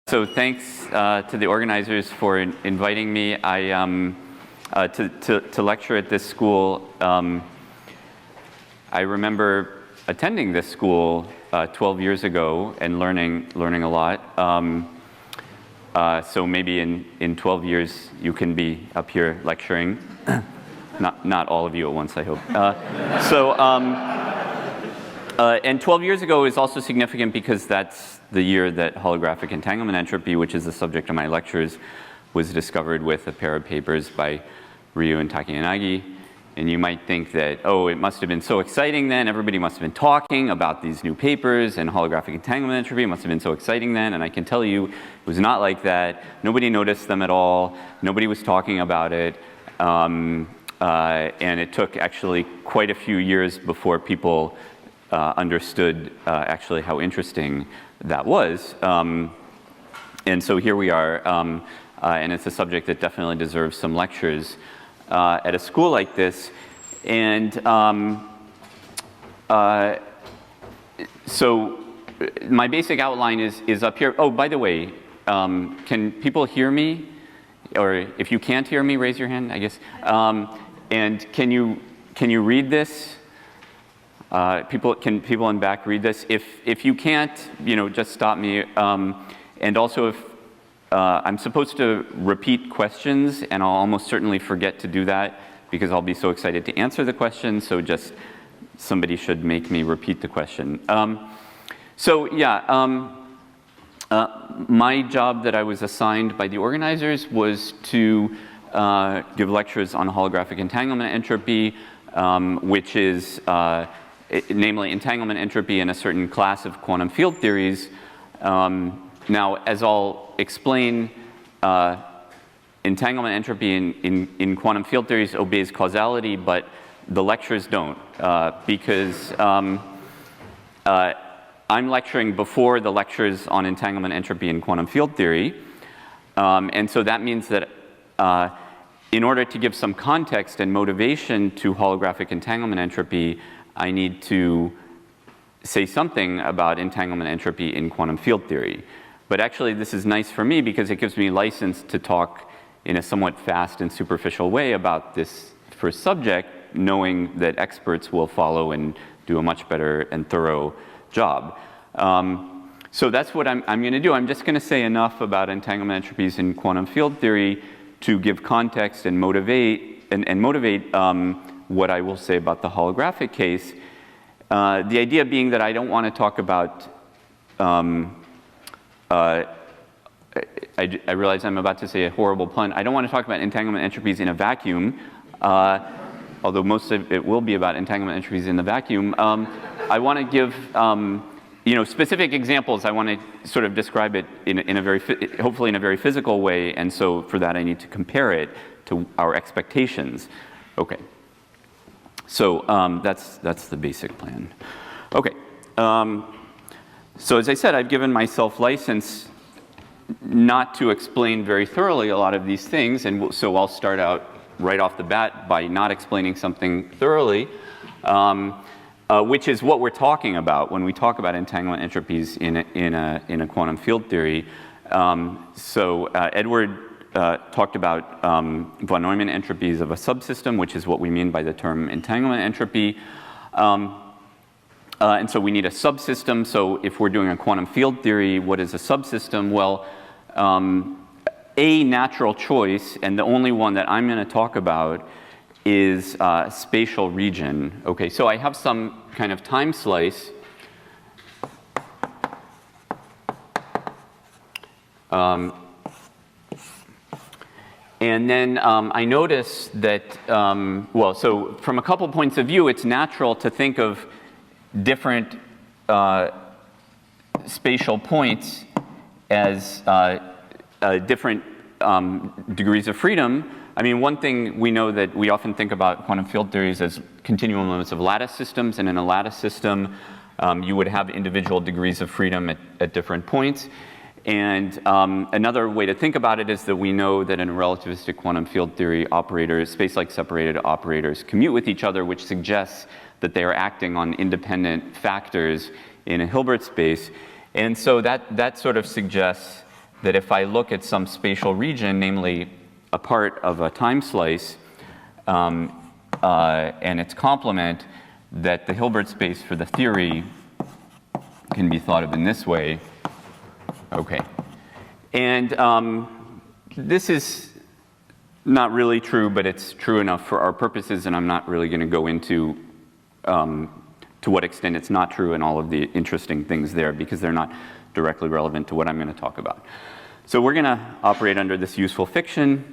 So thanks to the organizers for inviting me to lecture at this school. I remember attending this school 12 years ago and learning a lot. So maybe in 12 years you can be up here lecturing. Not all of you at once, I hope. And 12 years ago is also significant because that's the year that holographic entanglement entropy, which is the subject of my lectures, was discovered with a pair of papers by Ryu and Takeyanagi. And you might think that, oh, it must have been so exciting then. Everybody must have been talking about these new papers and holographic entanglement entropy. It must have been so exciting then. And I can tell you, it was not like that. Nobody noticed them at all. Nobody was talking about it. And it took actually quite a few years before people understood actually how interesting that was. And so here we are. And it's a subject that definitely deserves some lectures at a school like this. And so my basic outline is up here. Oh, by the way, can people hear me? Or if you can't hear me, raise your hand, I guess. And can you read this? Can people in back read this? If you can't, just stop me. And also, if I'm supposed to repeat questions, and I'll almost certainly forget to do that because I'll be so excited to answer the question. So just somebody should make me repeat the question. My job that I was assigned by the organizers was to give lectures on holographic entanglement entropy, which is namely entanglement entropy in a certain class of quantum field theories. Now, as I'll explain, entanglement entropy in quantum field theories obeys causality, but the lectures don't, because I'm lecturing before the lectures on entanglement entropy in quantum field theory. And so that means that in order to give some context and motivation to holographic entanglement entropy, I need to say something about entanglement entropy in quantum field theory. But actually, this is nice for me because it gives me license to talk in a somewhat fast and superficial way about this first subject, knowing that experts will follow and do a much better and thorough job. So that's what I'm going to do. I'm just going to say enough about entanglement entropies in quantum field theory to give context and motivate what I will say about the holographic case. The idea being that I don't want to talk about I realize I'm about to say a horrible pun. I don't want to talk about entanglement entropies in a vacuum, although most of it will be about entanglement entropies in the vacuum. I want to give specific examples. I want to sort of describe it in a very, hopefully in a very physical way, and so for that I need to compare it to our expectations. Okay. So that's the basic plan. Okay. So as I said, I've given myself license not to explain very thoroughly a lot of these things, and so I'll start out right off the bat by not explaining something thoroughly, which is what we're talking about when we talk about entanglement entropies in a quantum field theory. Edward talked about von Neumann entropies of a subsystem, which is what we mean by the term entanglement entropy. And so we need a subsystem. So if we're doing a quantum field theory, what is a subsystem? Well, a natural choice, and the only one that I'm going to talk about, is spatial region. Okay, so I have some kind of time slice. And then I notice that, so from a couple points of view, it's natural to think of different spatial points as different degrees of freedom. I mean, one thing we know that we often think about quantum field theories as continuum limits of lattice systems, and in a lattice system, you would have individual degrees of freedom at different points. And another way to think about it is that we know that in relativistic quantum field theory, operators, space-like separated operators, commute with each other, which suggests that they are acting on independent factors in a Hilbert space. And so that sort of suggests that if I look at some spatial region, namely a part of a time slice, and its complement, that the Hilbert space for the theory can be thought of in this way. Okay. And this is not really true, but it's true enough for our purposes, and I'm not really going to go into to what extent it's not true and all of the interesting things there, because they're not directly relevant to what I'm going to talk about. So we're going to operate under this useful fiction.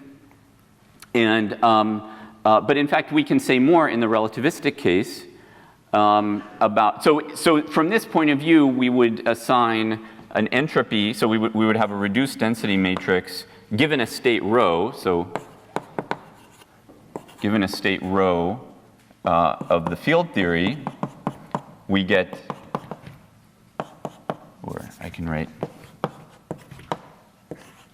And, but in fact, we can say more in the relativistic case about, so from this point of view, we would assign an entropy, so we would have a reduced density matrix given a state rho, so given a state rho of the field theory, we get, or I can write,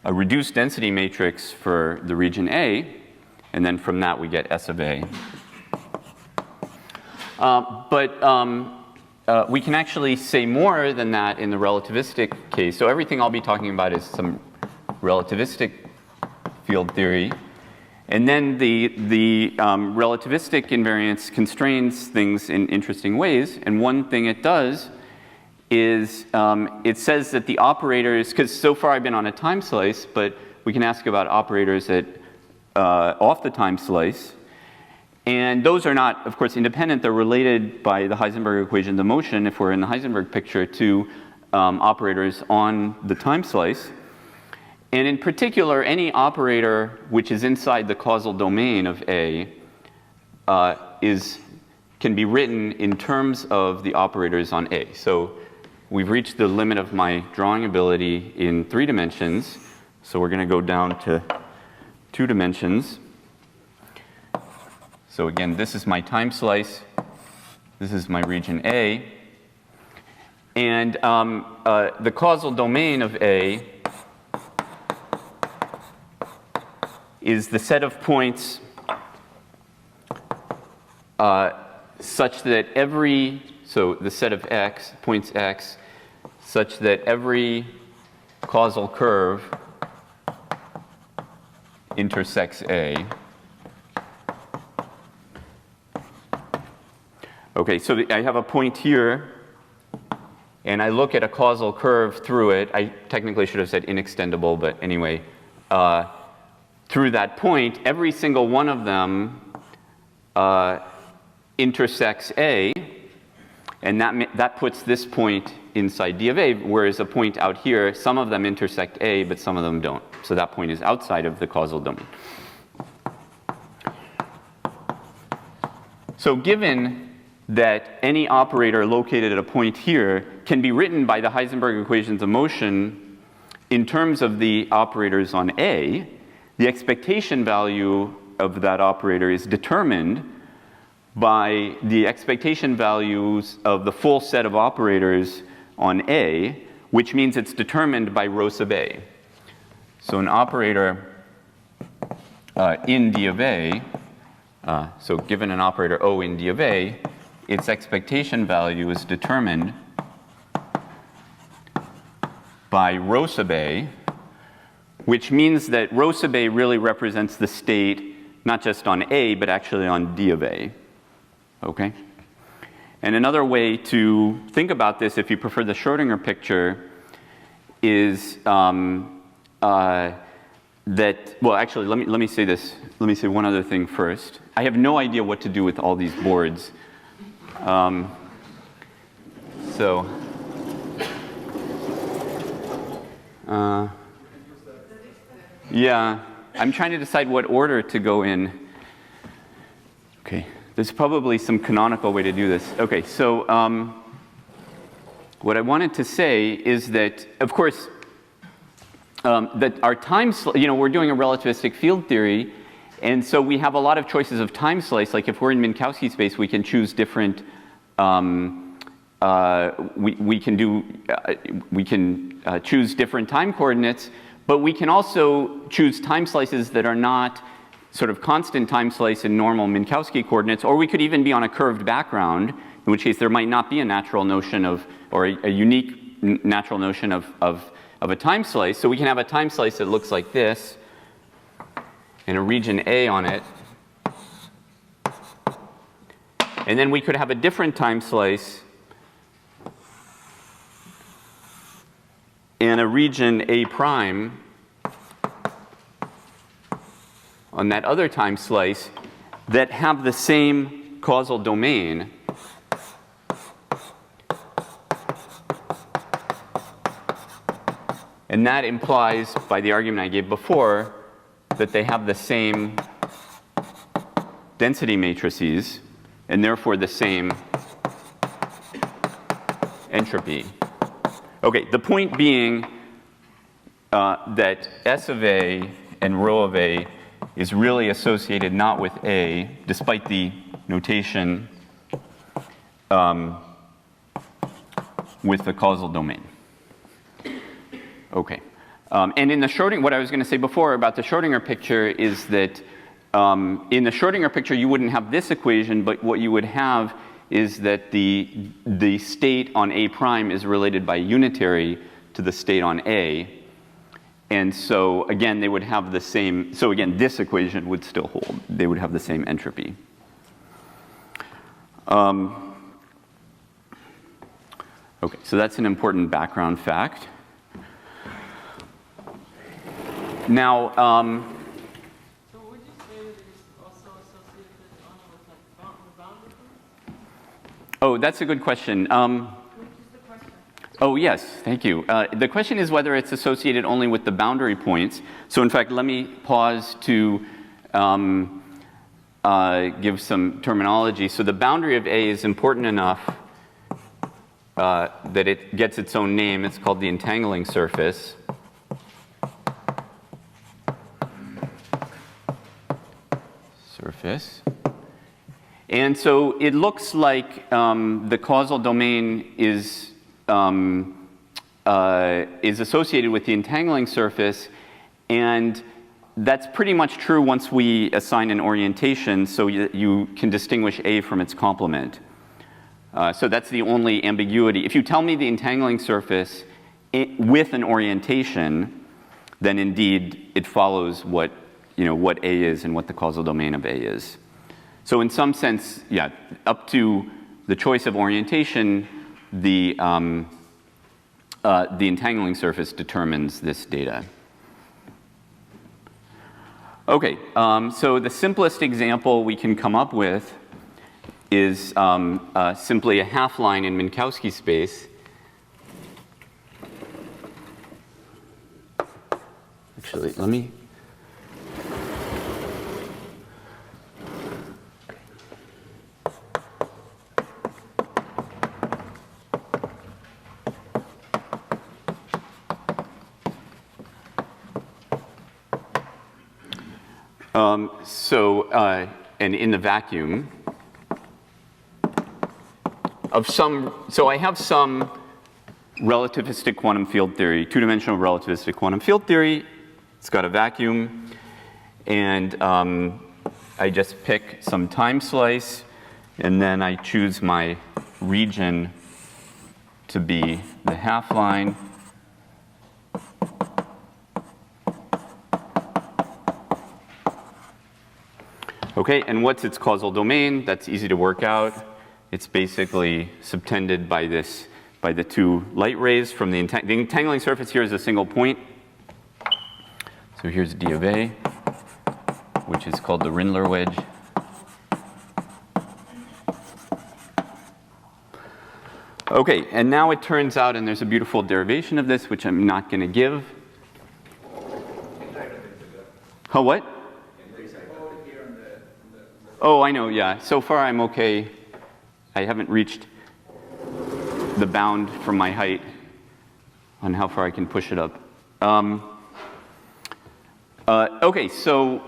a reduced density matrix for the region A, and then from that we get S of A. We can actually say more than that in the relativistic case. So everything I'll be talking about is some relativistic field theory. And then the relativistic invariance constrains things in interesting ways. And one thing it does is it says that the operators, because so far I've been on a time slice, but we can ask about operators at off the time slice. And those are not, of course, independent. They're related by the Heisenberg equation, the motion, if we're in the Heisenberg picture, to operators on the time slice. And in particular, any operator which is inside the causal domain of A can be written in terms of the operators on A. So we've reached the limit of my drawing ability in 3 dimensions. So we're going to go down to 2 dimensions. So again, this is my time slice. This is my region A. And the causal domain of A is the set of points such that every, so the set of X, points X, such that every causal curve intersects A. Okay, so I have a point here, and I look at a causal curve through it. I technically should have said inextendable, but anyway, through that point, every single one of them intersects A, and that puts this point inside D of A, whereas a point out here, some of them intersect A, but some of them don't. So that point is outside of the causal domain. So given that any operator located at a point here can be written by the Heisenberg equations of motion in terms of the operators on A, the expectation value of that operator is determined by the expectation values of the full set of operators on A, which means it's determined by rho sub A. So an operator in D of A, so given an operator O in D of A, its expectation value is determined by rho sub A, which means that rho sub A really represents the state not just on A, but actually on D of A. Okay? And another way to think about this, if you prefer the Schrodinger picture, is that, well, actually, let me say this. Let me say one other thing first. I have no idea what to do with all these boards. Yeah, I'm trying to decide what order to go in. Okay, there's probably some canonical way to do this. Okay, so what I wanted to say is that, of course, that our time, we're doing a relativistic field theory, and so we have a lot of choices of time slice. Like if we're in Minkowski space, we can choose different. We can choose different time coordinates, but we can also choose time slices that are not sort of constant time slice in normal Minkowski coordinates, or we could even be on a curved background, in which case there might not be a natural notion of, or a unique natural notion of a time slice. So we can have a time slice that looks like this and a region A on it. And then we could have a different time slice and a region A prime on that other time slice that have the same causal domain. And that implies, by the argument I gave before, that they have the same density matrices and therefore the same entropy. Okay, the point being that S of A and rho of A is really associated not with A, despite the notation with the causal domain. Okay. And in the Schrodinger, what I was going to say before about the Schrodinger picture is that in the Schrodinger picture you wouldn't have this equation, but what you would have is that the state on A prime is related by unitary to the state on A. And so again, they would have the same, so again, this equation would still hold. They would have the same entropy. Okay, so that's an important background fact. Now, so would you say that it's also associated only with like the boundary points? oh, that's a good question. Which is the question? Oh, yes, thank you. The question is whether it's associated only with the boundary points. So in fact, let me pause to give some terminology. So the boundary of A is important enough that it gets its own name. It's called the entangling surface. And so it looks like the causal domain is associated with the entangling surface, and that's pretty much true once we assign an orientation, so you can distinguish A from its complement. So that's the only ambiguity. If you tell me the entangling surface with an orientation, then indeed it follows what A is and what the causal domain of A is. So in some sense, yeah, up to the choice of orientation, the entangling surface determines this data. Okay, so the simplest example we can come up with is simply a half line in Minkowski space. Actually, let me. And in the vacuum of some, so I have some relativistic quantum field theory, two-dimensional relativistic quantum field theory. It's got a vacuum, and I just pick some time slice, and then I choose my region to be the half line. Okay, and what's its causal domain? That's easy to work out. It's basically subtended by the two light rays from the entangling surface. Here is a single point. So here's D of A, which is called the Rindler wedge. Okay, and now it turns out, and there's a beautiful derivation of this, which I'm not going to give. Oh, what? Oh, I know, yeah. So far I'm okay. I haven't reached the bound from my height on how far I can push it up. Okay, so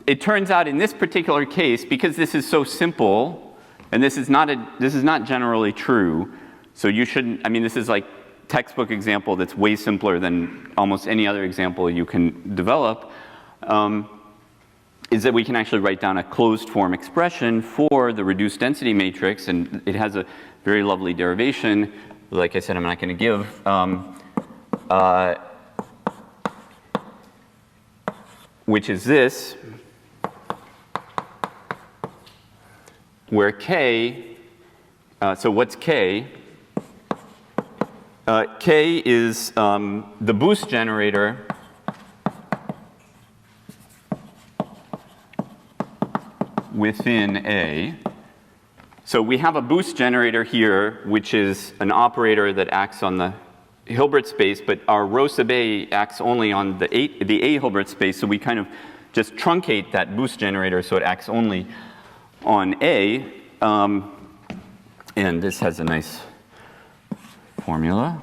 it turns out in this particular case, because this is so simple, and this is not generally true, so you shouldn't, I mean, this is like textbook example that's way simpler than almost any other example you can develop. Is that we can actually write down a closed form expression for the reduced density matrix, and it has a very lovely derivation. Like I said, I'm not going to give, which is this, where K, so what's K? K is the boost generator within A. So we have a boost generator here, which is an operator that acts on the Hilbert space, but our rho sub A acts only on the A Hilbert space, so we kind of just truncate that boost generator so it acts only on A. And this has a nice formula.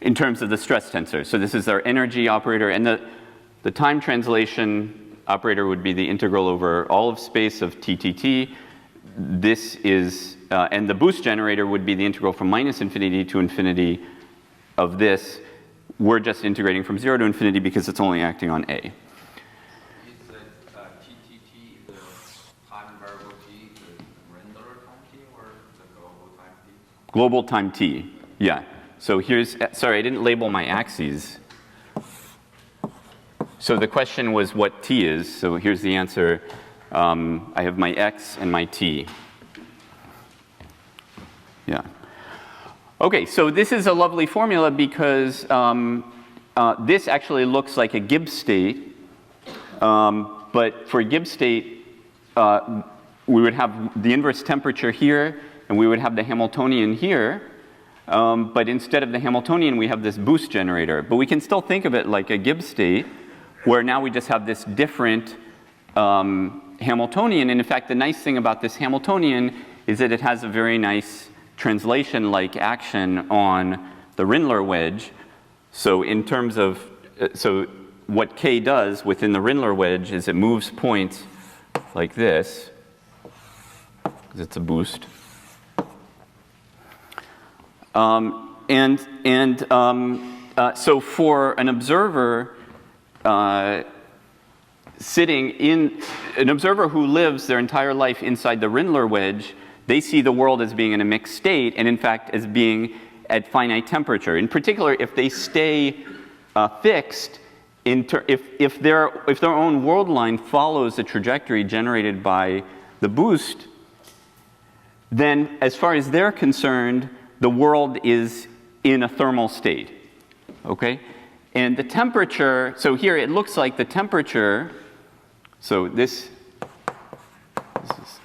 In terms of the stress tensor. So this is our energy operator, and the time translation operator would be the integral over all of space of TTT. This is, and the boost generator would be the integral from minus infinity to infinity of this. We're just integrating from 0 to infinity because it's only acting on A. Is the TTT the time variable t, the Rindler time t, or the global time t? Global time t, yeah. So here's, sorry, I didn't label my axes. So the question was what t is, so here's the answer. I have my x and my t. Yeah. Okay, so this is a lovely formula because this actually looks like a Gibbs state, but for Gibbs state, we would have the inverse temperature here, and we would have the Hamiltonian here, but instead of the Hamiltonian, we have this boost generator. But we can still think of it like a Gibbs state, where now we just have this different Hamiltonian, and in fact, the nice thing about this Hamiltonian is that it has a very nice translation-like action on the Rindler wedge. So in terms of, so what K does within the Rindler wedge is it moves points like this, because it's a boost. So for an observer sitting in, an observer who lives their entire life inside the Rindler wedge, they see the world as being in a mixed state, and in fact as being at finite temperature. In particular, if they stay fixed, if their own world line follows the trajectory generated by the boost, then as far as they're concerned, the world is in a thermal state, okay? And the temperature, so here it looks like the temperature, so this is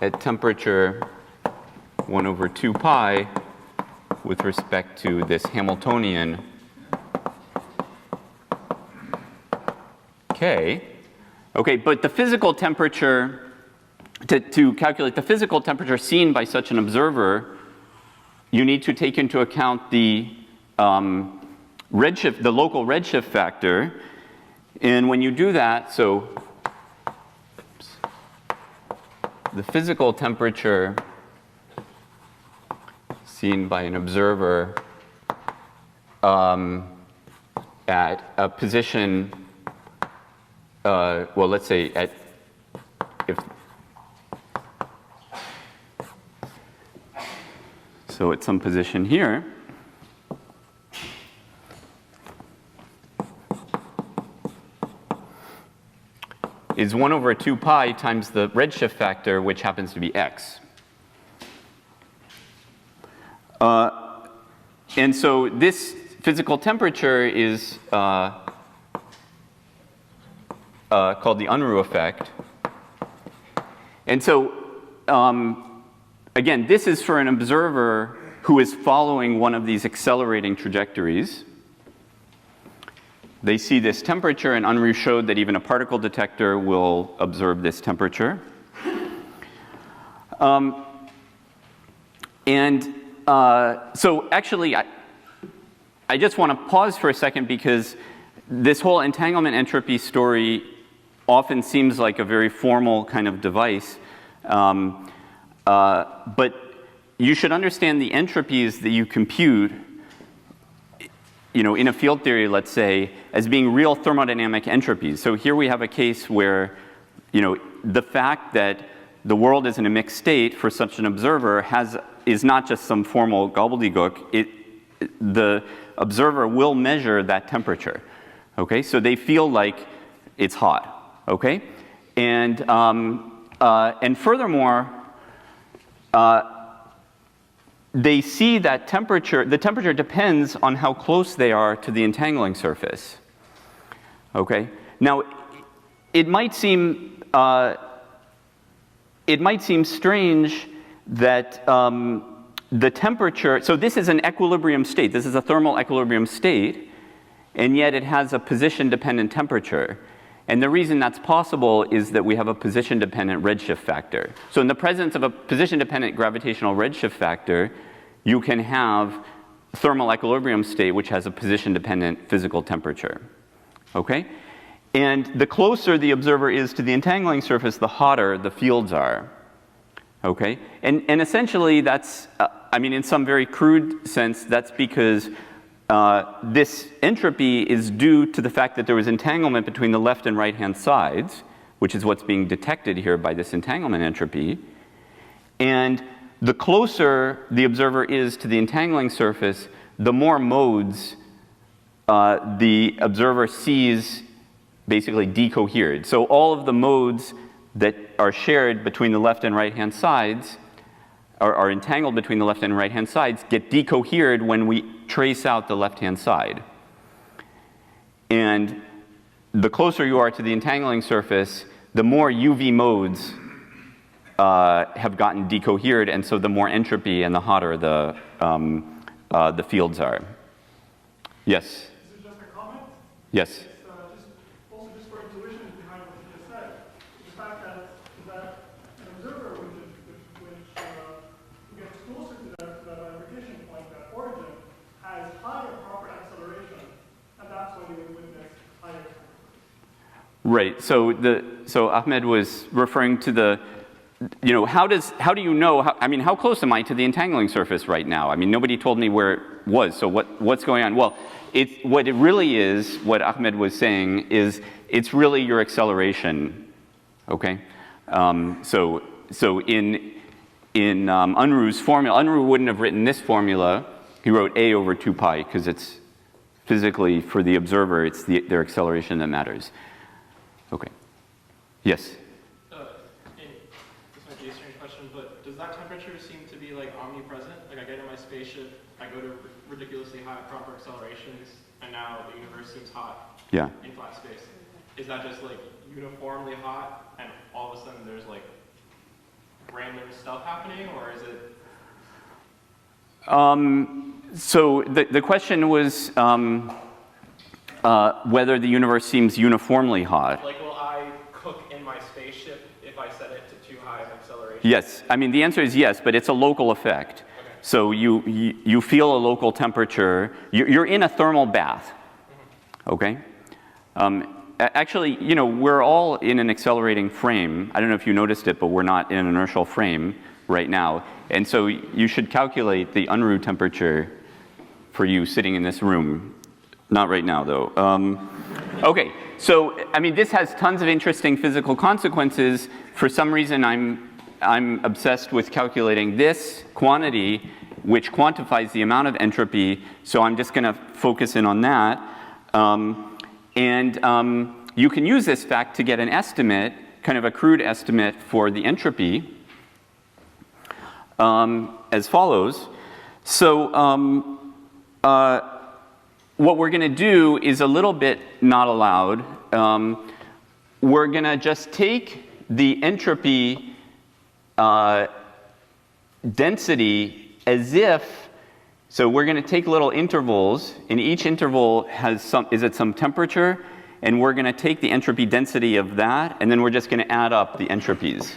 at temperature 1 over 2 pi with respect to this Hamiltonian K. Okay, but the physical temperature, to calculate the physical temperature seen by such an observer, you need to take into account the redshift, the local redshift factor. And when you do that, so the physical temperature seen by an observer at a position, well, let's say at, so at some position here, is 1 over 2 pi times the redshift factor, which happens to be x. And so this physical temperature is called the Unruh effect. And so, again, this is for an observer who is following one of these accelerating trajectories. They see this temperature, and Unruh showed that even a particle detector will observe this temperature. So actually, I just want to pause for a second because this whole entanglement entropy story often seems like a very formal kind of device. But you should understand the entropies that you compute in a field theory, let's say, as being real thermodynamic entropies. So here we have a case where, the fact that the world is in a mixed state for such an observer is not just some formal gobbledygook. The observer will measure that temperature. Okay, so they feel like it's hot. Okay, and furthermore, they see that the temperature depends on how close they are to the entangling surface. Okay, now it might seem strange that the temperature, so this is an equilibrium state. This is a thermal equilibrium state, and yet it has a position-dependent temperature. And the reason that's possible is that we have a position-dependent redshift factor. So in the presence of a position-dependent gravitational redshift factor, you can have a thermal equilibrium state which has a position-dependent physical temperature. Okay? And the closer the observer is to the entangling surface, the hotter the fields are. Okay? And essentially that's, in some very crude sense, that's because this entropy is due to the fact that there was entanglement between the left and right-hand sides, which is what's being detected here by this entanglement entropy. And the closer the observer is to the entangling surface, the more modes the observer sees basically decohered. So all of the modes that are shared between the left and right-hand sides, are entangled between the left and right-hand sides, get decohered when we trace out the left-hand side. And the closer you are to the entangling surface, the more UV modes have gotten decohered, and so the more entropy and the hotter the fields are. Yes? This is just a comment? Yes? Just for intuition behind what you just said, the fact that an observer which gets closer to the bifurcation point, that origin, has higher proper acceleration, and that's why you would witness higher temperature. Right. So Ahmed was referring to the, how do you know? How close am I to the entangling surface right now? Nobody told me where it was. So what's going on? Well, what it really is, what Ahmed was saying, is it's really your acceleration. Okay. So in Unruh's formula, Unruh wouldn't have written this formula. He wrote a over 2 pi because it's physically, for the observer, it's their acceleration that matters. Okay. Yes? This might be a strange question, but does that temperature seem to be like omnipresent? Like I get in my spaceship, I go to ridiculously high proper accelerations, and now the universe seems hot Yeah. in flat space. Is that just like uniformly hot, and all of a sudden there's like random stuff happening, or is it? So the question was whether the universe seems uniformly hot. Like, will I cook in my spaceship if I set it to too high an acceleration? Yes. The answer is yes, but it's a local effect. Okay. So you feel a local temperature. You're in a thermal bath. Okay? Actually, we're all in an accelerating frame. I don't know if you noticed it, but we're not in an inertial frame right now. And so you should calculate the Unruh temperature for you sitting in this room. Not right now, though. Okay, so this has tons of interesting physical consequences. For some reason, I'm obsessed with calculating this quantity, which quantifies the amount of entropy. So I'm just going to focus in on that. You can use this fact to get an estimate, kind of a crude estimate for the entropy, as follows. So what we're going to do is a little bit not allowed. We're going to just take the entropy density as if, so we're going to take little intervals, and each interval is at some temperature, and we're going to take the entropy density of that, and then we're just going to add up the entropies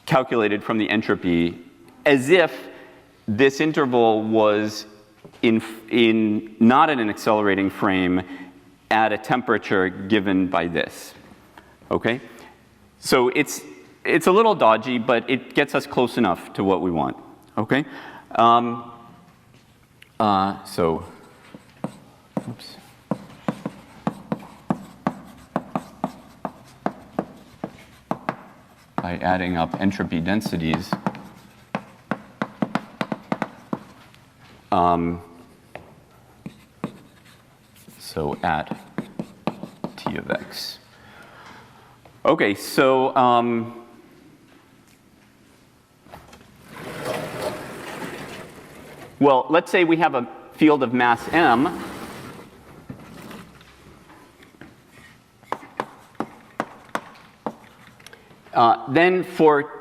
calculated from the entropy as if this interval was not in an accelerating frame at a temperature given by this. Okay? So it's a little dodgy, but it gets us close enough to what we want. Okay? So oops. By adding up entropy densities. So at T of X. Okay, so well, let's say we have a field of mass m. Then for,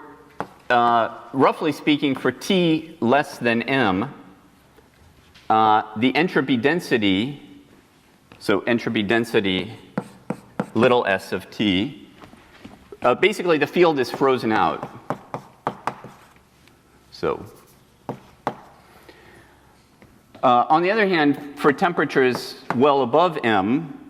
roughly speaking, for T less than m, the entropy density, so entropy density little s of T, basically the field is frozen out. So on the other hand, for temperatures well above m,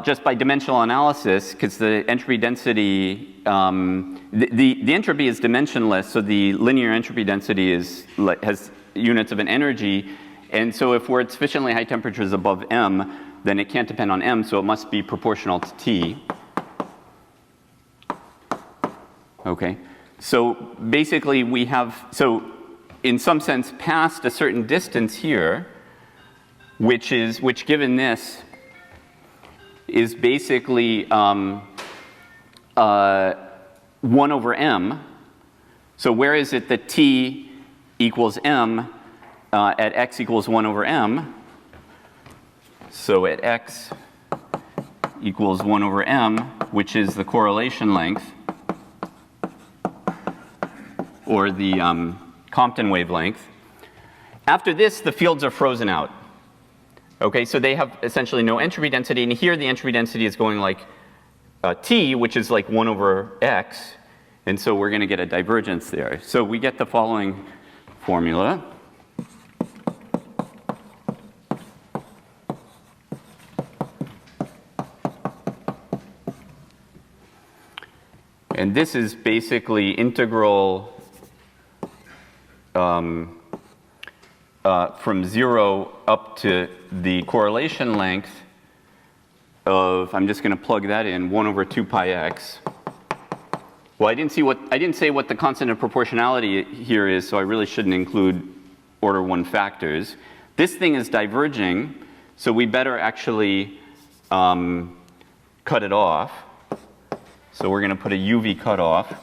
just by dimensional analysis, because the entropy density, the entropy is dimensionless, so the linear entropy density has units of an energy, and so if we're at sufficiently high temperatures above m, then it can't depend on m, so it must be proportional to T. Okay, so basically we have, so in some sense past a certain distance here, which given this is basically 1 over m. So where is it that T equals m at x equals 1 over m? So at x equals 1 over m, which is the correlation length, or the Compton wavelength. After this, the fields are frozen out. Okay, so they have essentially no entropy density, and here the entropy density is going like T, which is like 1 over x, and so we're going to get a divergence there. So we get the following formula. And this is basically integral from 0 up to the correlation length of, I'm just going to plug that in, 1 over 2 pi x. Well, I didn't say what the constant of proportionality here is, so I really shouldn't include order 1 factors. This thing is diverging, so we better actually cut it off. So we're going to put a UV cutoff.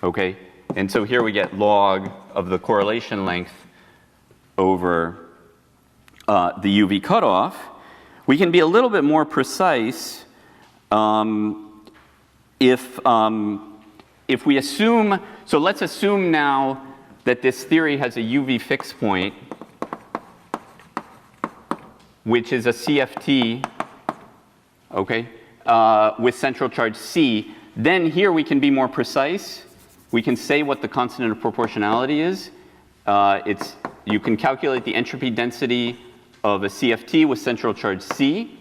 Okay, and so here we get log of the correlation length over the UV cutoff. We can be a little bit more precise if we assume, so let's assume now that this theory has a UV fixed point, which is a CFT, okay, with central charge C. Then here we can be more precise. We can say what the constant of proportionality is. You can calculate the entropy density of a CFT with central charge C,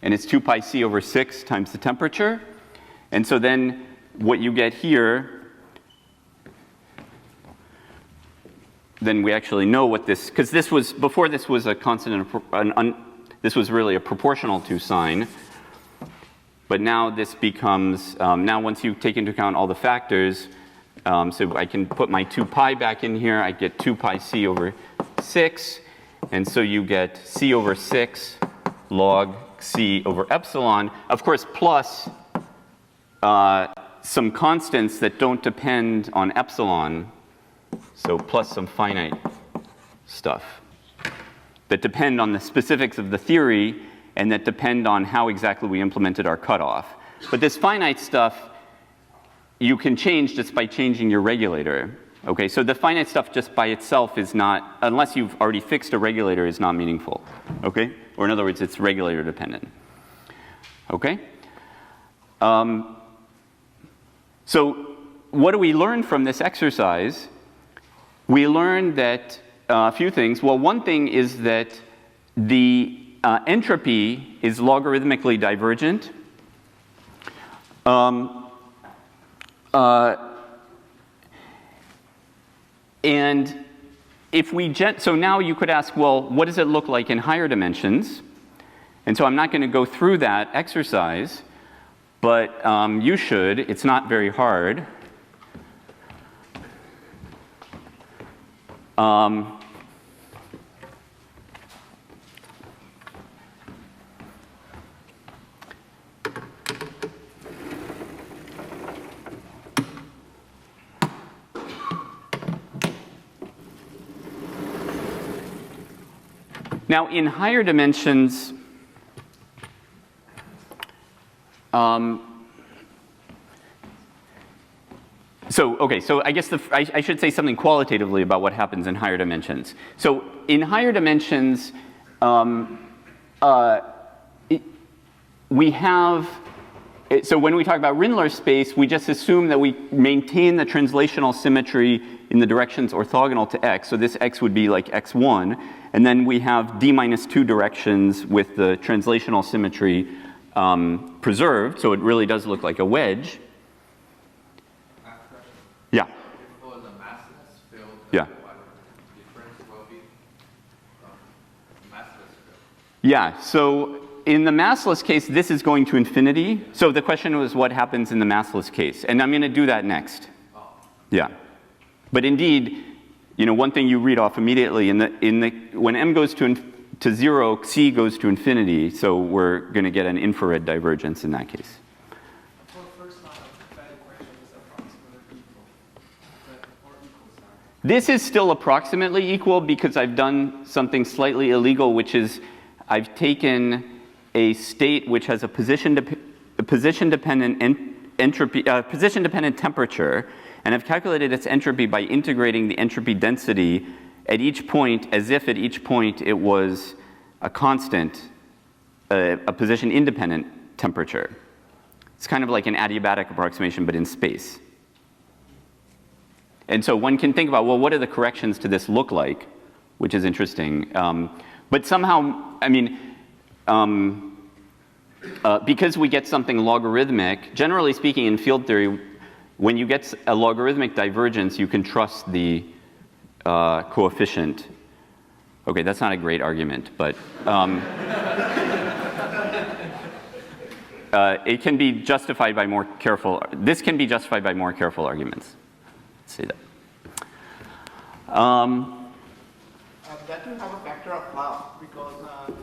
and it's 2 pi C over 6 times the temperature. And so then what you get here, then we actually know what this, because this was, before this was a constant, this was really a proportional to sign. But now this becomes, now once you take into account all the factors, so I can put my 2 pi back in here, I get 2 pi C over 6, and so you get C over 6 log C over epsilon, of course plus some constants that don't depend on epsilon, so plus some finite stuff that depend on the specifics of the theory and that depend on how exactly we implemented our cutoff. But this finite stuff you can change just by changing your regulator. Okay, so the finite stuff just by itself is not, unless you've already fixed a regulator, is not meaningful. Okay, or in other words, it's regulator dependent. Okay. So what do we learn from this exercise? We learned that a few things. Well, one thing is that the entropy is logarithmically divergent. And if we so now you could ask, well, what does it look like in higher dimensions? And so I'm not going to go through that exercise, but you should. It's not very hard. Now, in higher dimensions, so I guess I should say something qualitatively about what happens in higher dimensions. So in higher dimensions, we have, so when we talk about Rindler space, we just assume that we maintain the translational symmetry in the directions orthogonal to x. So this x would be like x1. And then we have d minus 2 directions with the translational symmetry preserved. So it really does look like a wedge. Yeah. For the massless field, Yeah. what difference will be massless field? Yeah, so in the massless case, this is going to infinity. So the question was what happens in the massless case. And I'm going to do that next. Oh. Yeah. But indeed, you know, one thing you read off immediately, when m goes to 0, c goes to infinity. So we're going to get an infrared divergence in that case. For the first line of the Fed equation is approximately equal. Or equal, sorry. This is still approximately equal because I've done something slightly illegal, which is I've taken a state which has a position-dependent entropy, position-dependent temperature, and I've calculated its entropy by integrating the entropy density at each point as if at each point it was a constant, a position-independent temperature. It's kind of like an adiabatic approximation, but in space. And so one can think about, well, what do the corrections to this look like, which is interesting. But somehow, I mean, because we get something logarithmic, generally speaking in field theory, when you get a logarithmic divergence, you can trust the coefficient. Okay, that's not a great argument, but it can be justified by more careful, this can be justified by more careful arguments. Let's say that. That will have a factor of half because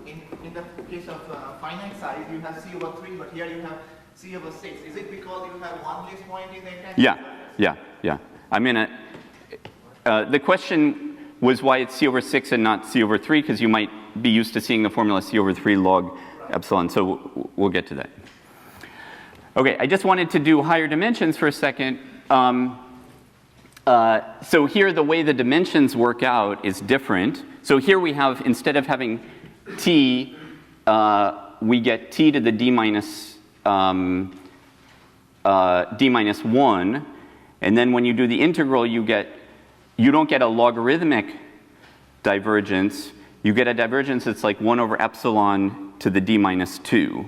in the case of finite size, you have c over 3, but here you have c over 6. Is it because you have one place point in the entanglement? Yeah. I mean, the question was why it's c over 6 and not c over 3, because you might be used to seeing the formula c over 3 log epsilon, so we'll get to that. Okay, I just wanted to do higher dimensions for a second. So here the way the dimensions work out is different. So here we have, instead of having t, we get t to the d minus 1. And then when you do the integral, you don't get a logarithmic divergence. You get a divergence that's like 1 over epsilon to the d minus 2.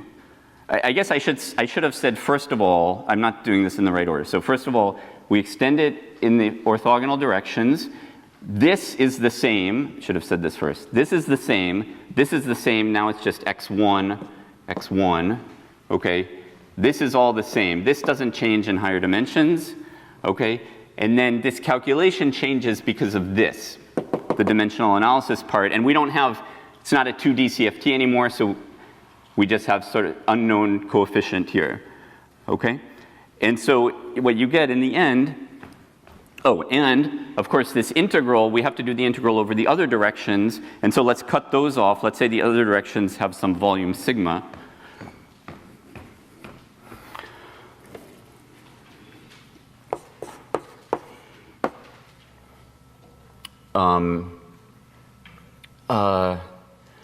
I guess I should have said, first of all, I'm not doing this in the right order. So first of all, we extend it in the orthogonal directions. This is the same. Should have said this first. This is the same. This is the same. Now it's just x1, x1. Okay. This is all the same. This doesn't change in higher dimensions. Okay. And then this calculation changes because of this, the dimensional analysis part. And we don't have, it's not a 2D CFT anymore, so we just have sort of unknown coefficient here. Okay. And so what you get in the end, oh, and of course this integral, we have to do the integral over the other directions. And so let's cut those off. Let's say the other directions have some volume sigma.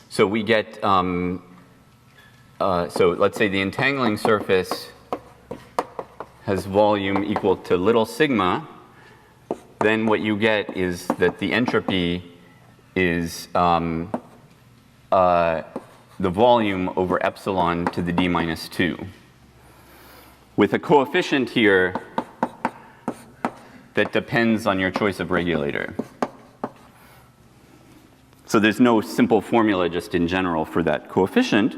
So we get, so let's say the entangling surface has volume equal to little sigma, then what you get is that the entropy is the volume over epsilon to the d minus 2. With a coefficient here that depends on your choice of regulator. So there's no simple formula just in general for that coefficient.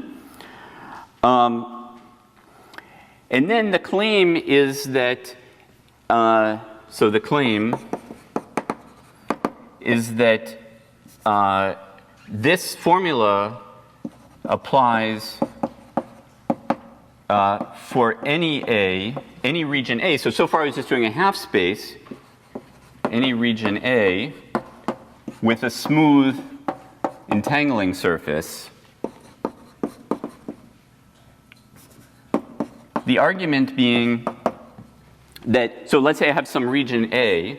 And then the claim is that, so the claim is that this formula applies for any A, any region A. So far I was just doing a half space, any region A with a smooth entangling surface. The argument being that, so let's say I have some region A,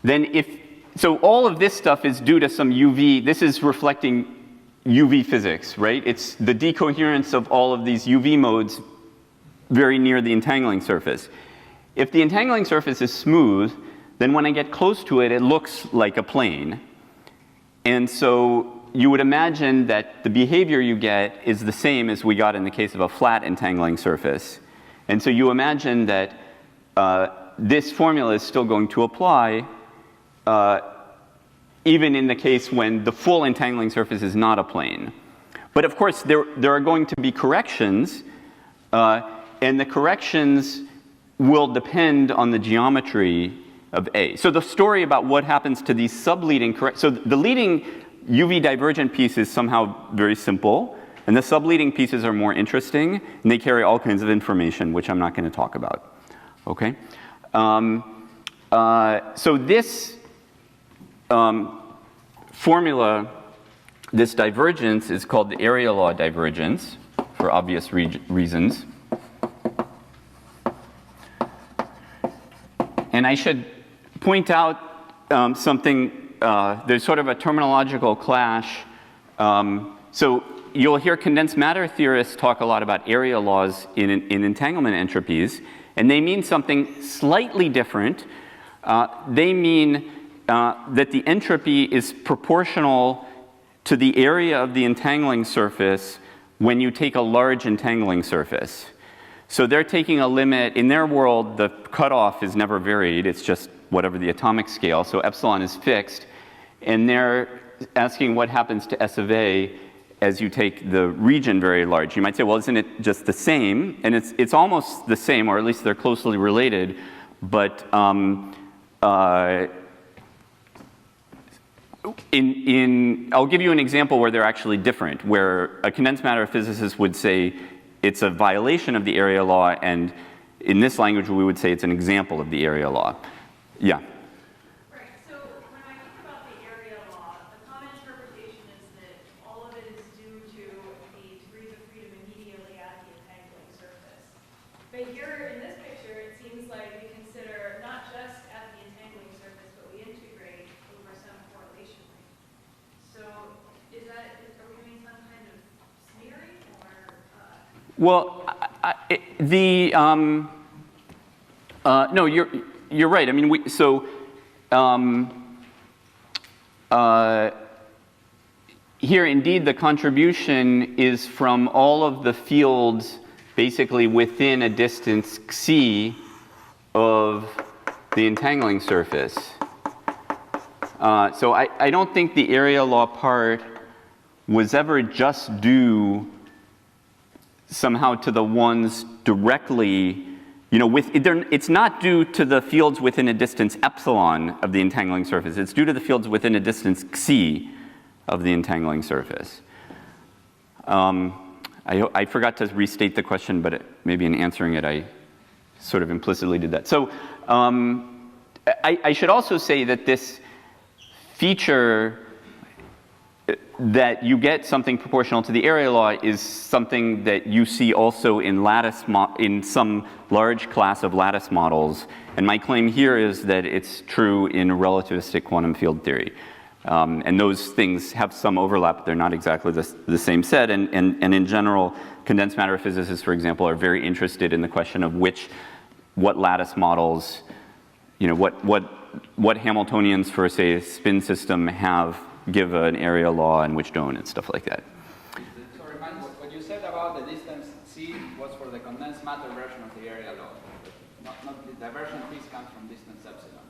then so all of this stuff is due to some UV, this is reflecting UV physics, right? It's the decoherence of all of these UV modes very near the entangling surface. If the entangling surface is smooth, then when I get close to it, it looks like a plane. And so you would imagine that the behavior you get is the same as we got in the case of a flat entangling surface. And so you imagine that this formula is still going to apply even in the case when the full entangling surface is not a plane. But of course, there are going to be corrections, and the corrections will depend on the geometry of A. So the story about what happens to these subleading so the leading UV divergent piece is somehow very simple, and the subleading pieces are more interesting, and they carry all kinds of information, which I'm not going to talk about. Okay? So this formula, this divergence, is called the area law divergence for obvious reasons. And I should point out something, there's sort of a terminological clash. So you'll hear condensed matter theorists talk a lot about area laws in entanglement entropies, and they mean something slightly different. They mean that the entropy is proportional to the area of the entangling surface when you take a large entangling surface. So they're taking a limit. In their world, the cutoff is never varied. It's just whatever the atomic scale. So epsilon is fixed. And they're asking what happens to S of A as you take the region very large. You might say, well, isn't it just the same? And it's almost the same, or at least they're closely related. But I'll give you an example where they're actually different, where a condensed matter physicist would say it's a violation of the area law, and in this language we would say it's an example of the area law. Yeah? Right, so when I think about the area law, the common interpretation is that all of it is due to the degrees of freedom immediately at the entangling surface. But here in this picture, it seems like we consider not just at the entangling surface, but we integrate over some correlation rate. So are we doing some kind of smearing, or? Well, no, you're right. I mean, here indeed the contribution is from all of the fields basically within a distance c of the entangling surface. So I don't think the area law part was ever just due somehow to the ones directly, it's not due to the fields within a distance epsilon of the entangling surface. It's due to the fields within a distance c of the entangling surface. I forgot to restate the question, but maybe in answering it, I sort of implicitly did that. So I should also say that this feature that you get something proportional to the area law is something that you see also in in some large class of lattice models. And my claim here is that it's true in relativistic quantum field theory. And those things have some overlap. They're not exactly the same set. And in general, condensed matter physicists, for example, are very interested in the question of what lattice models, what Hamiltonians for, say, a spin system give an area law and which don't, and stuff like that. So remind me, what you said about the distance c was for the condensed matter version of the area law. Not the diversion piece comes from distance epsilon.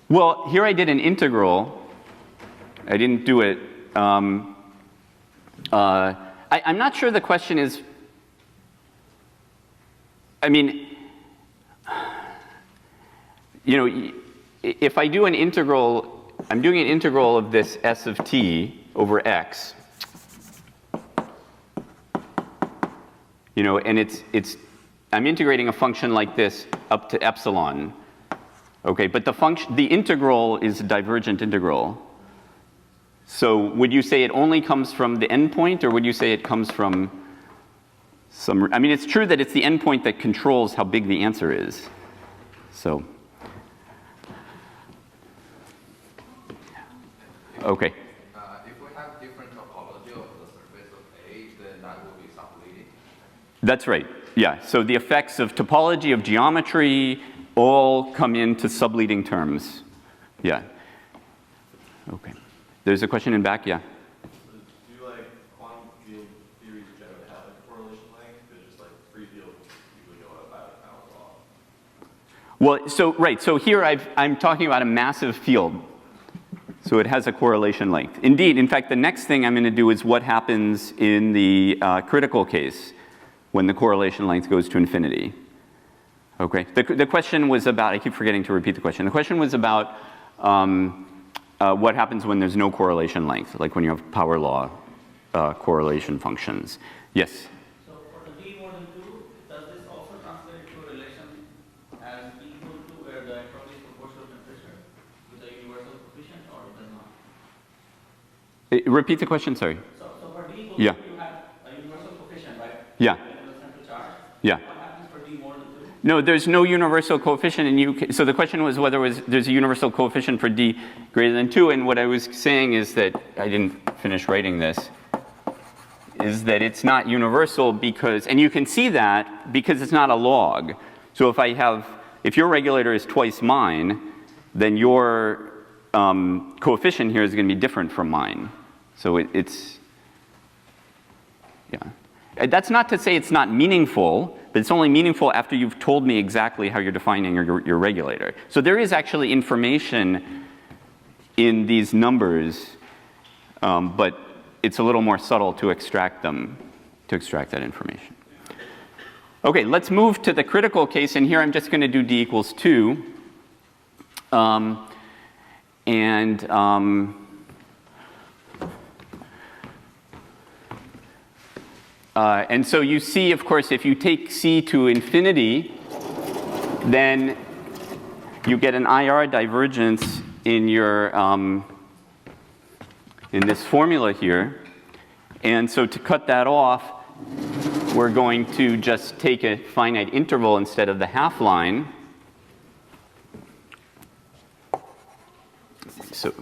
Well, here I did an integral. I didn't do it. I'm not sure the question is, I mean, you know, if I do an integral, I'm doing an integral of this s of t over x. You know, and I'm integrating a function like this up to epsilon. Okay, but the integral is a divergent integral. So would you say it only comes from the endpoint, or would you say it comes from some, I mean, it's true that it's the endpoint that controls how big the answer is. So, okay. If we have different topology of the surface of A, then that will be subleading. That's right. Yeah. So the effects of topology, of geometry, all come into subleading terms. Yeah. Okay. There's a question in back. Yeah. So do like quantum field theories generally have like a correlation length? Because just like free field usually go about an hour long. Well, so right. So here I'm talking about a massive field. So it has a correlation length. Indeed, in fact, the next thing I'm going to do is what happens in the critical case when the correlation length goes to infinity. Okay. The question was about, I keep forgetting to repeat the question. The question was about what happens when there's no correlation length, like when you have power law correlation functions. Yes? So for the d more than 2, does this also translate to a relation as equal to where the entropy is proportional to temperature with a universal coefficient, or it does not? Repeat the question, sorry. So for d equal Yeah. to 2, you have a universal coefficient, right? Yeah. And the central charge. Yeah. What happens for d more than 2? No, there's no universal coefficient, and so the question was whether there's a universal coefficient for d greater than 2, and what I was saying is that, I didn't finish writing this, is that it's not universal because, and you can see that because it's not a log. So if your regulator is twice mine, then your coefficient here is going to be different from mine. So it's, yeah. That's not to say it's not meaningful, but it's only meaningful after you've told me exactly how you're defining your regulator. So there is actually information in these numbers, but it's a little more subtle to extract them, to extract that information. Okay, let's move to the critical case, and here I'm just going to do d equals 2. And so you see, of course, if you take C to infinity, then you get an IR divergence in your in this formula here. And so to cut that off, we're going to just take a finite interval instead of the half line. So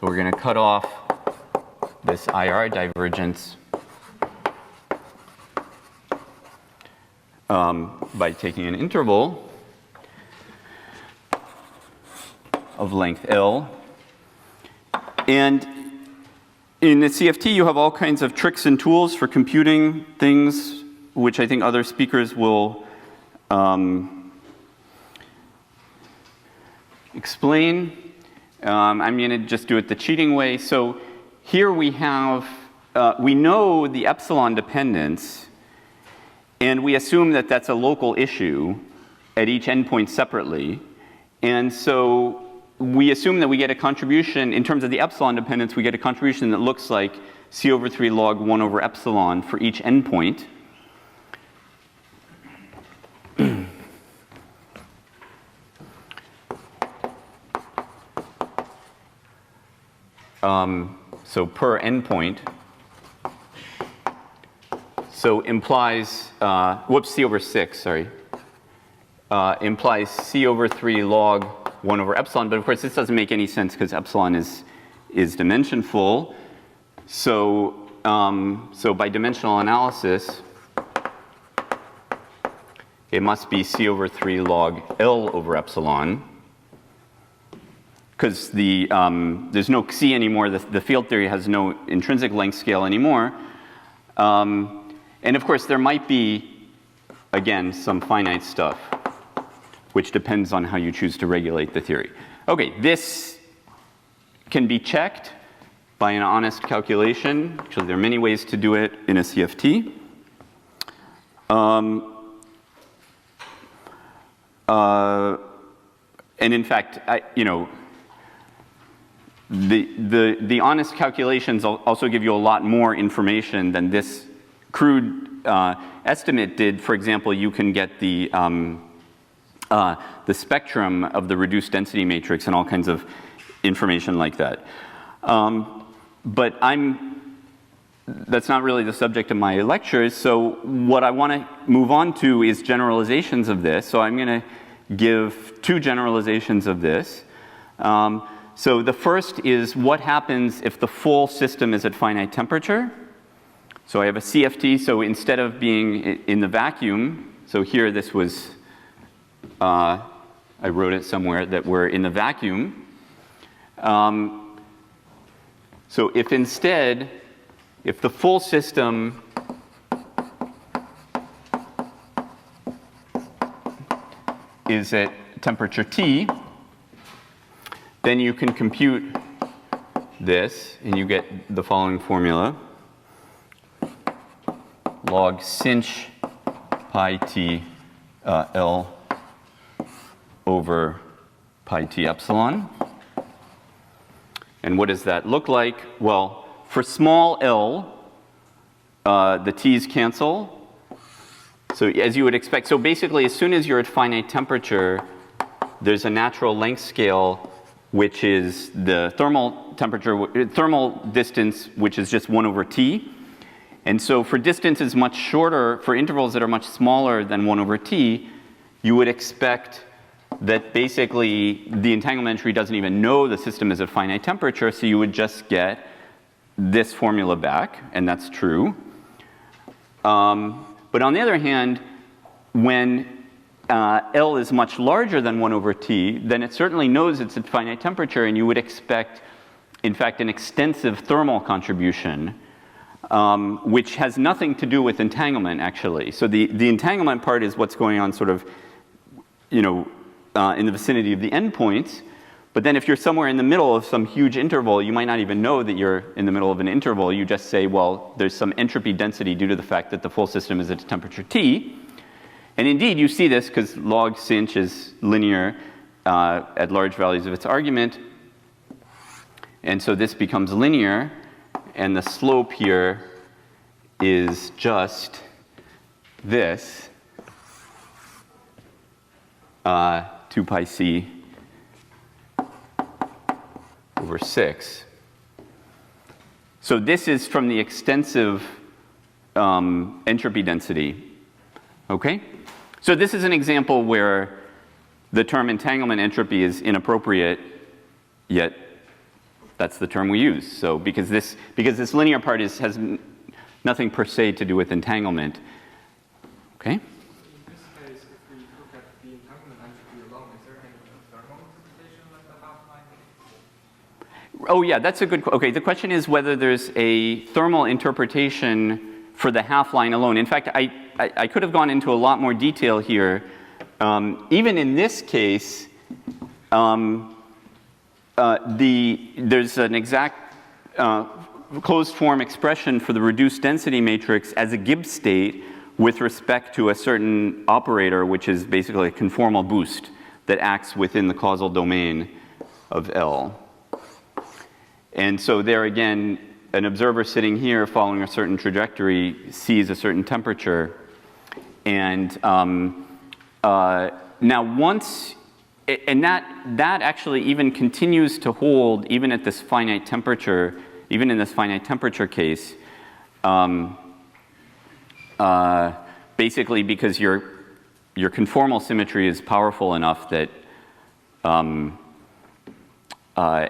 we're going to cut off this IR divergence by taking an interval of length L. And in the CFT, you have all kinds of tricks and tools for computing things, which I think other speakers will explain. I'm going to just do it the cheating way. So here we have, we know the epsilon dependence, and we assume that that's a local issue at each endpoint separately. And so we assume that we get a contribution, in terms of the epsilon dependence, we get a contribution that looks like C over 3 log 1 over epsilon for each endpoint. So per endpoint. So implies, whoops, C over 6, sorry. Implies C over 3 log 1 over epsilon, but of course this doesn't make any sense because epsilon is dimensionful. So, so by dimensional analysis, it must be C over 3 log L over epsilon. because there's no Xi anymore. The field theory has no intrinsic length scale anymore. And of course, there might be, again, some finite stuff, which depends on how you choose to regulate the theory. Okay, this can be checked by an honest calculation. Actually, there are many ways to do it in a CFT. And in fact, the honest calculations also give you a lot more information than this crude estimate did. For example, you can get the spectrum of the reduced density matrix and all kinds of information like that. But that's not really the subject of my lectures. So what I want to move on to is generalizations of this. So I'm going to give two generalizations of this. So the first is what happens if the full system is at finite temperature. So I have a CFT, so instead of being in the vacuum, so here this was, I wrote it somewhere that we're in the vacuum. So if instead, if the full system is at temperature T, then you can compute this, and you get the following formula. Log sinh pi t L over pi t epsilon. And what does that look like? Well, for small l, the t's cancel. So as you would expect, so basically as soon as you're at finite temperature, there's a natural length scale, which is the thermal temperature, thermal distance, which is just 1 over t. And so for distances much shorter, for intervals that are much smaller than 1 over t, you would expect that basically the entanglement entropy doesn't even know the system is at finite temperature, so you would just get this formula back, and that's true. But on the other hand, when L is much larger than 1 over t, then it certainly knows it's at finite temperature, and you would expect, in fact, an extensive thermal contribution, which has nothing to do with entanglement, actually. So the entanglement part is what's going on sort of, in the vicinity of the endpoints. But then if you're somewhere in the middle of some huge interval, you might not even know that you're in the middle of an interval. You just say, well, there's some entropy density due to the fact that the full system is at temperature T. And indeed, you see this because log sinh is linear at large values of its argument. And so this becomes linear. And the slope here is just this, 2 pi c over 6. So this is from the extensive entropy density. Okay? So this is an example where the term entanglement entropy is inappropriate, yet that's the term we use. So because this linear part has nothing per se to do with entanglement. Okay? In this case, if we look at the entanglement entropy alone, is there any thermal interpretation like the half-line? Oh yeah, that's a good question. Okay, the question is whether there's a thermal interpretation for the half-line alone. In fact, I could have gone into a lot more detail here. Even in this case, there's an exact closed form expression for the reduced density matrix as a Gibbs state with respect to a certain operator, which is basically a conformal boost that acts within the causal domain of L. And so there again, an observer sitting here following a certain trajectory sees a certain temperature. And now once, and that actually even continues to hold even at this finite temperature, even in this finite temperature case, basically because your conformal symmetry is powerful enough that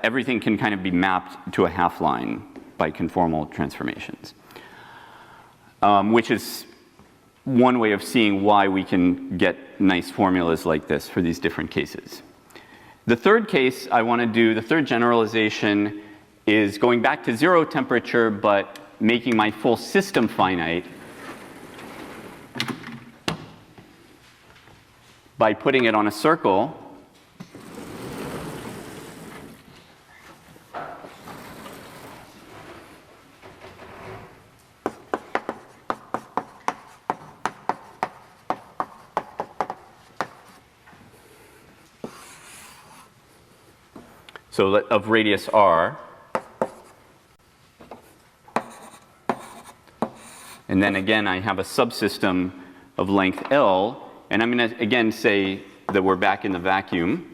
everything can kind of be mapped to a half-line by conformal transformations, which is one way of seeing why we can get nice formulas like this for these different cases. The third case I want to do, the third generalization, is going back to 0 temperature, but making my full system finite by putting it on a circle. So of radius r. And then again, I have a subsystem of length L. And I'm going to again say that we're back in the vacuum.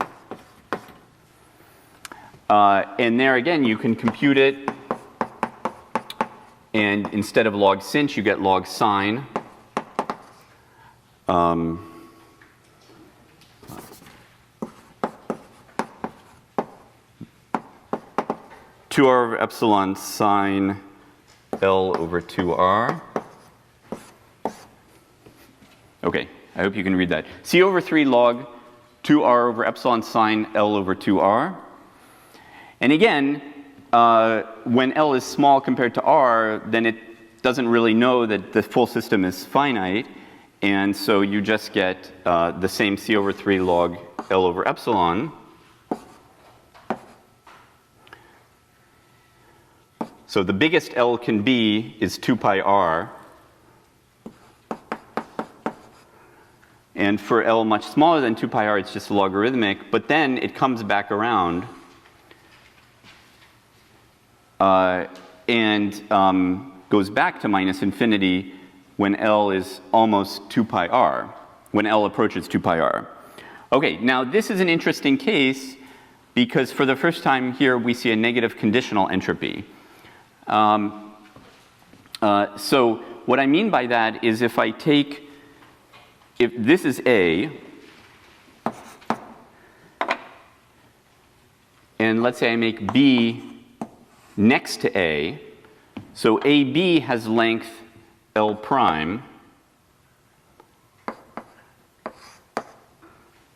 And there again, you can compute it. And instead of log sinh, you get log sine. 2r over epsilon sine L over 2r. Okay, I hope you can read that. C over 3 log 2r over epsilon sine L over 2r. And again, when L is small compared to r, then it doesn't really know that the full system is finite. And so you just get the same C over 3 log L over epsilon. So the biggest L can be is 2 pi r. And for L much smaller than 2 pi r, it's just logarithmic. But then it comes back around and goes back to minus infinity when L is almost 2 pi r, when L approaches 2 pi r. Okay, now this is an interesting case because for the first time here we see a negative conditional entropy. So what I mean by that is if this is A, and let's say I make B next to A, so AB has length L prime,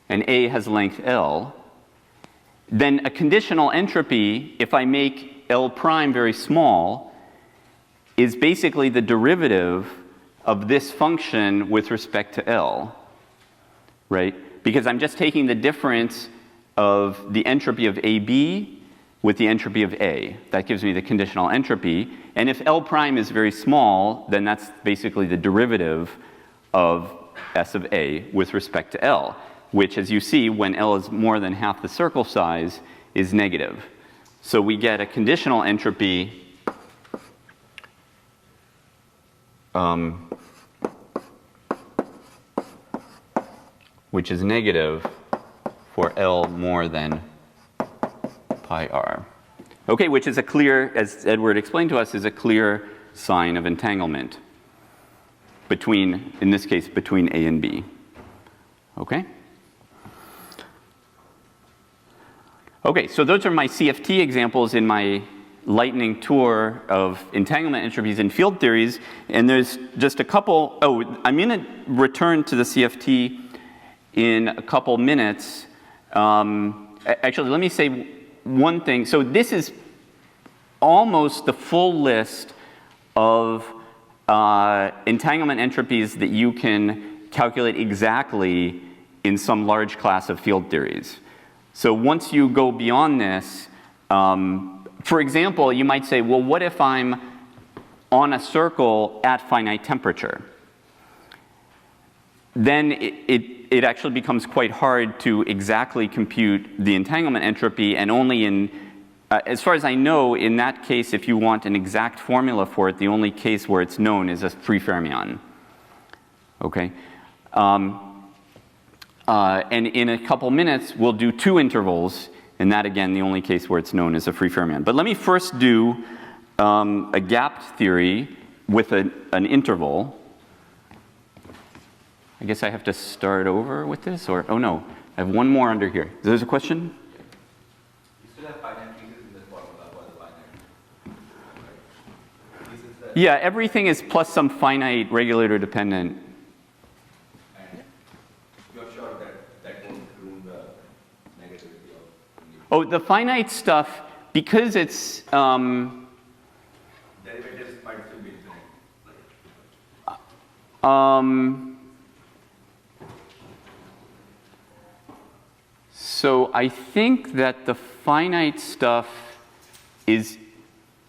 and A has length L, then a conditional entropy, if I make L prime very small, is basically the derivative of this function with respect to L, right? Because I'm just taking the difference of the entropy of AB with the entropy of A. That gives me the conditional entropy. And if L prime is very small, then that's basically the derivative of S of A with respect to L, which, as you see, when L is more than half the circle size, is negative. So we get a conditional entropy which is negative for L more than pi r. Okay, which is a clear, as Edward explained to us, is a clear sign of entanglement between, in this case, between A and B. Okay? Okay, so those are my CFT examples in my lightning tour of entanglement entropies in field theories. And there's just a couple, I'm going to return to the CFT in a couple minutes. Actually, let me say one thing. So this is almost the full list of entanglement entropies that you can calculate exactly in some large class of field theories. So once you go beyond this, for example, you might say, well, what if I'm on a circle at finite temperature? Then it actually becomes quite hard to exactly compute the entanglement entropy, and only in, as far as I know, in that case, if you want an exact formula for it, the only case where it's known is a free fermion. Okay? And in a couple minutes, we'll do 2 intervals, and that, again, the only case where it's known as a free fermion. But let me first do a gapped theory with an interval. I guess I have to start over with this, or, oh no, I have one more under here. There's a question? You still have finite pieces in this formula for the binary. Right? Pieces that Yeah, everything is plus some finite regulator dependent. and you're sure that that won't ruin the negativity of Oh, the finite stuff, because it's, Derivatives might still be infinite. So I think that the finite stuff is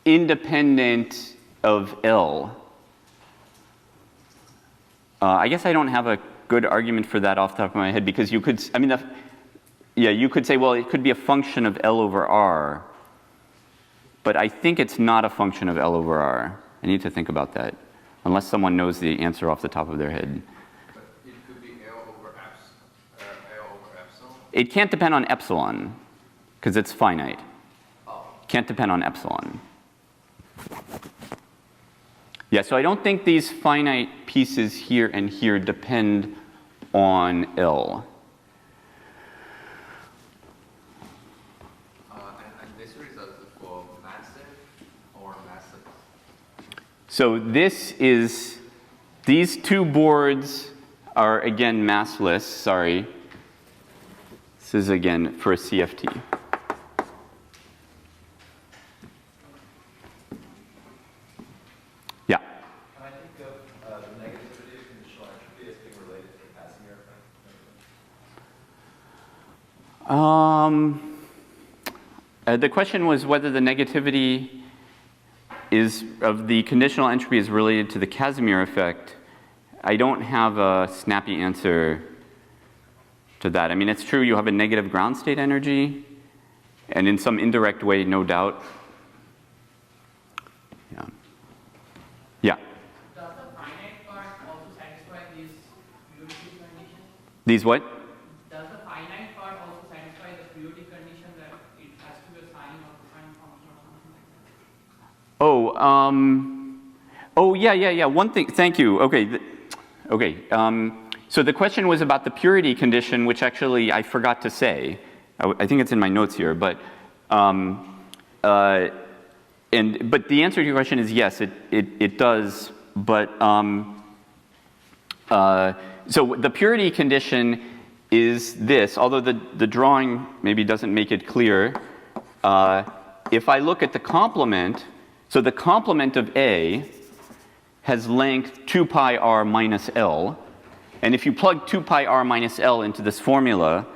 independent of L. I guess I don't have a good argument for that off the top of my head, because you could, I mean, you could say, well, it could be a function of L over R. But I think it's not a function of L over R. I need to think about that, unless someone knows the answer off the top of their head. But it could be L over epsilon. It can't depend on epsilon, because it's finite. Oh. Can't depend on epsilon. Yeah, so I don't think these finite pieces here and here depend on L. And this result is for massive or massive? So this is, these two boards are again massless, sorry. This is again for a CFT. Yeah. Can I think of the negativity of conditional entropy as being related to the Casimir effect? The question was whether the negativity of the conditional entropy is related to the Casimir effect. I don't have a snappy answer to that. I mean, it's true you have a negative ground state energy, and in some indirect way, no doubt. Yeah. Yeah. Does the finite part also satisfy these purity conditions? These what? Does the finite part also satisfy the purity condition that it has to be a sine or cosine function or something like that? Oh, yeah. One thing, thank you. Okay. So the question was about the purity condition, which actually I forgot to say. I think it's in my notes here, but the answer to your question is yes, it does. But so the purity condition is this, although the drawing maybe doesn't make it clear. If I look at the complement, so the complement of A has length 2 pi r minus L. And if you plug 2 pi r minus L into this formula,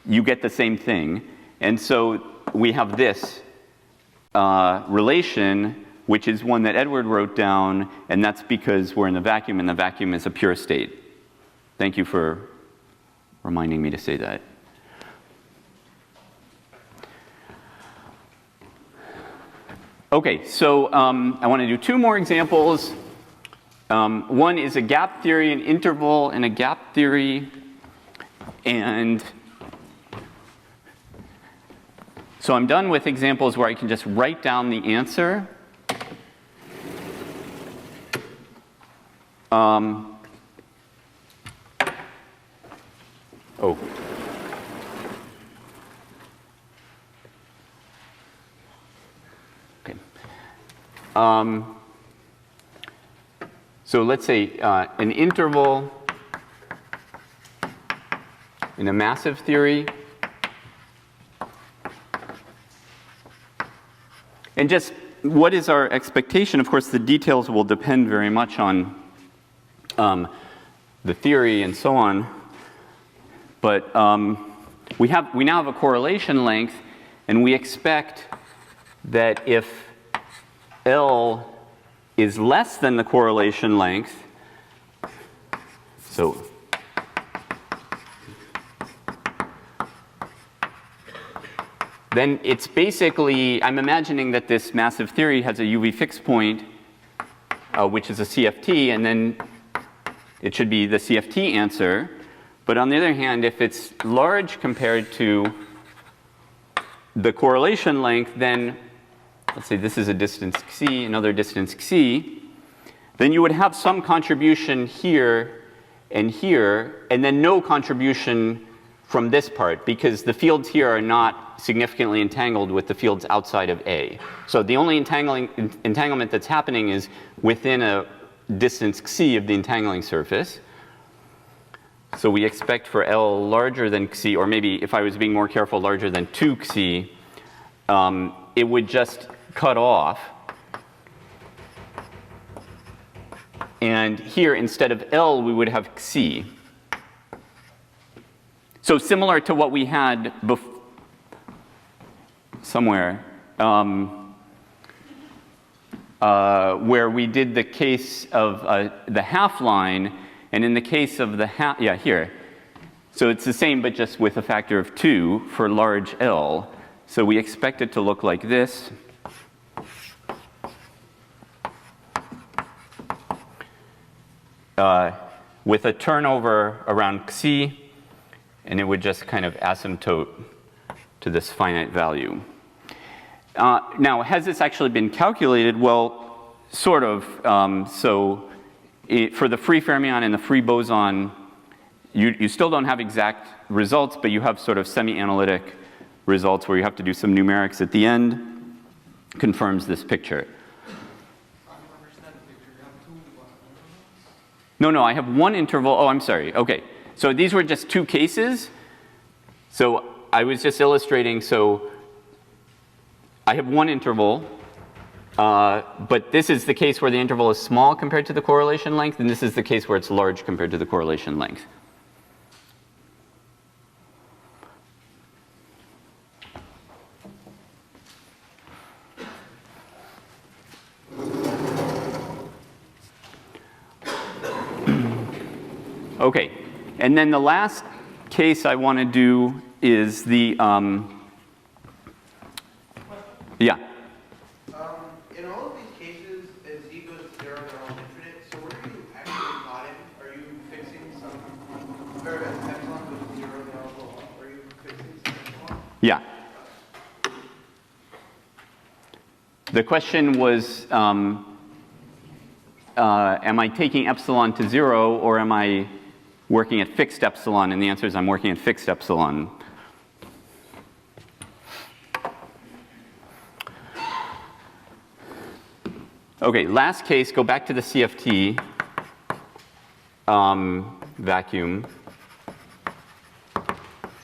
you get the same thing. And so we have this relation, which is one that Edward wrote down, and that's because we're in the vacuum, and the vacuum is a pure state. Thank you for reminding me to say that. Okay, so I want to do two more examples. One is a gap theory, an interval, and a gap theory. And so I'm done with examples where I can just write down the answer. So let's say an interval in a massive theory. And just what is our expectation? Of course, the details will depend very much on the theory and so on. But we now have a correlation length, and we expect that if L is less than the correlation length, so then it's basically, I'm imagining that this massive theory has a UV fixed point, which is a CFT, and then it should be the CFT answer. But on the other hand, if it's large compared to the correlation length, then let's say this is a distance c, another distance c, then you would have some contribution here, and then no contribution from this part, because the fields here are not significantly entangled with the fields outside of A. So the only entanglement that's happening is within a distance c of the entangling surface. So we expect for L larger than Xi, or maybe if I was being more careful, larger than 2 Xi, it would just cut off. And here, instead of L, we would have Xi. So similar to what we had somewhere, where we did the case of the half line, and in the case of the half, yeah, here. So it's the same, but just with a factor of 2 for large L. So we expect it to look like this. With a turnover around Xi, and it would just kind of asymptote to this finite value. Now, has this actually been calculated? Well, sort of. For the free fermion and the free boson, you still don't have exact results, but you have sort of semi-analytic results where you have to do some numerics at the end. Confirms this picture. No, I have one interval. Oh, I'm sorry. Okay. So these were just 2 cases. So I was just illustrating. So I have one interval. But this is the case where the interval is small compared to the correlation length, and this is the case where it's large compared to the correlation length. Okay, and then the last case I want to do is the, yeah. In all of these cases, as Z goes to 0, they're all infinite. So what are you actually plotting? Are you fixing some, or as epsilon goes to 0, they all go up? Are you fixing some epsilon? Yeah. The question was, am I taking epsilon to 0, or am I working at fixed epsilon? And the answer is I'm working at fixed epsilon. Okay, last case, go back to the CFT vacuum.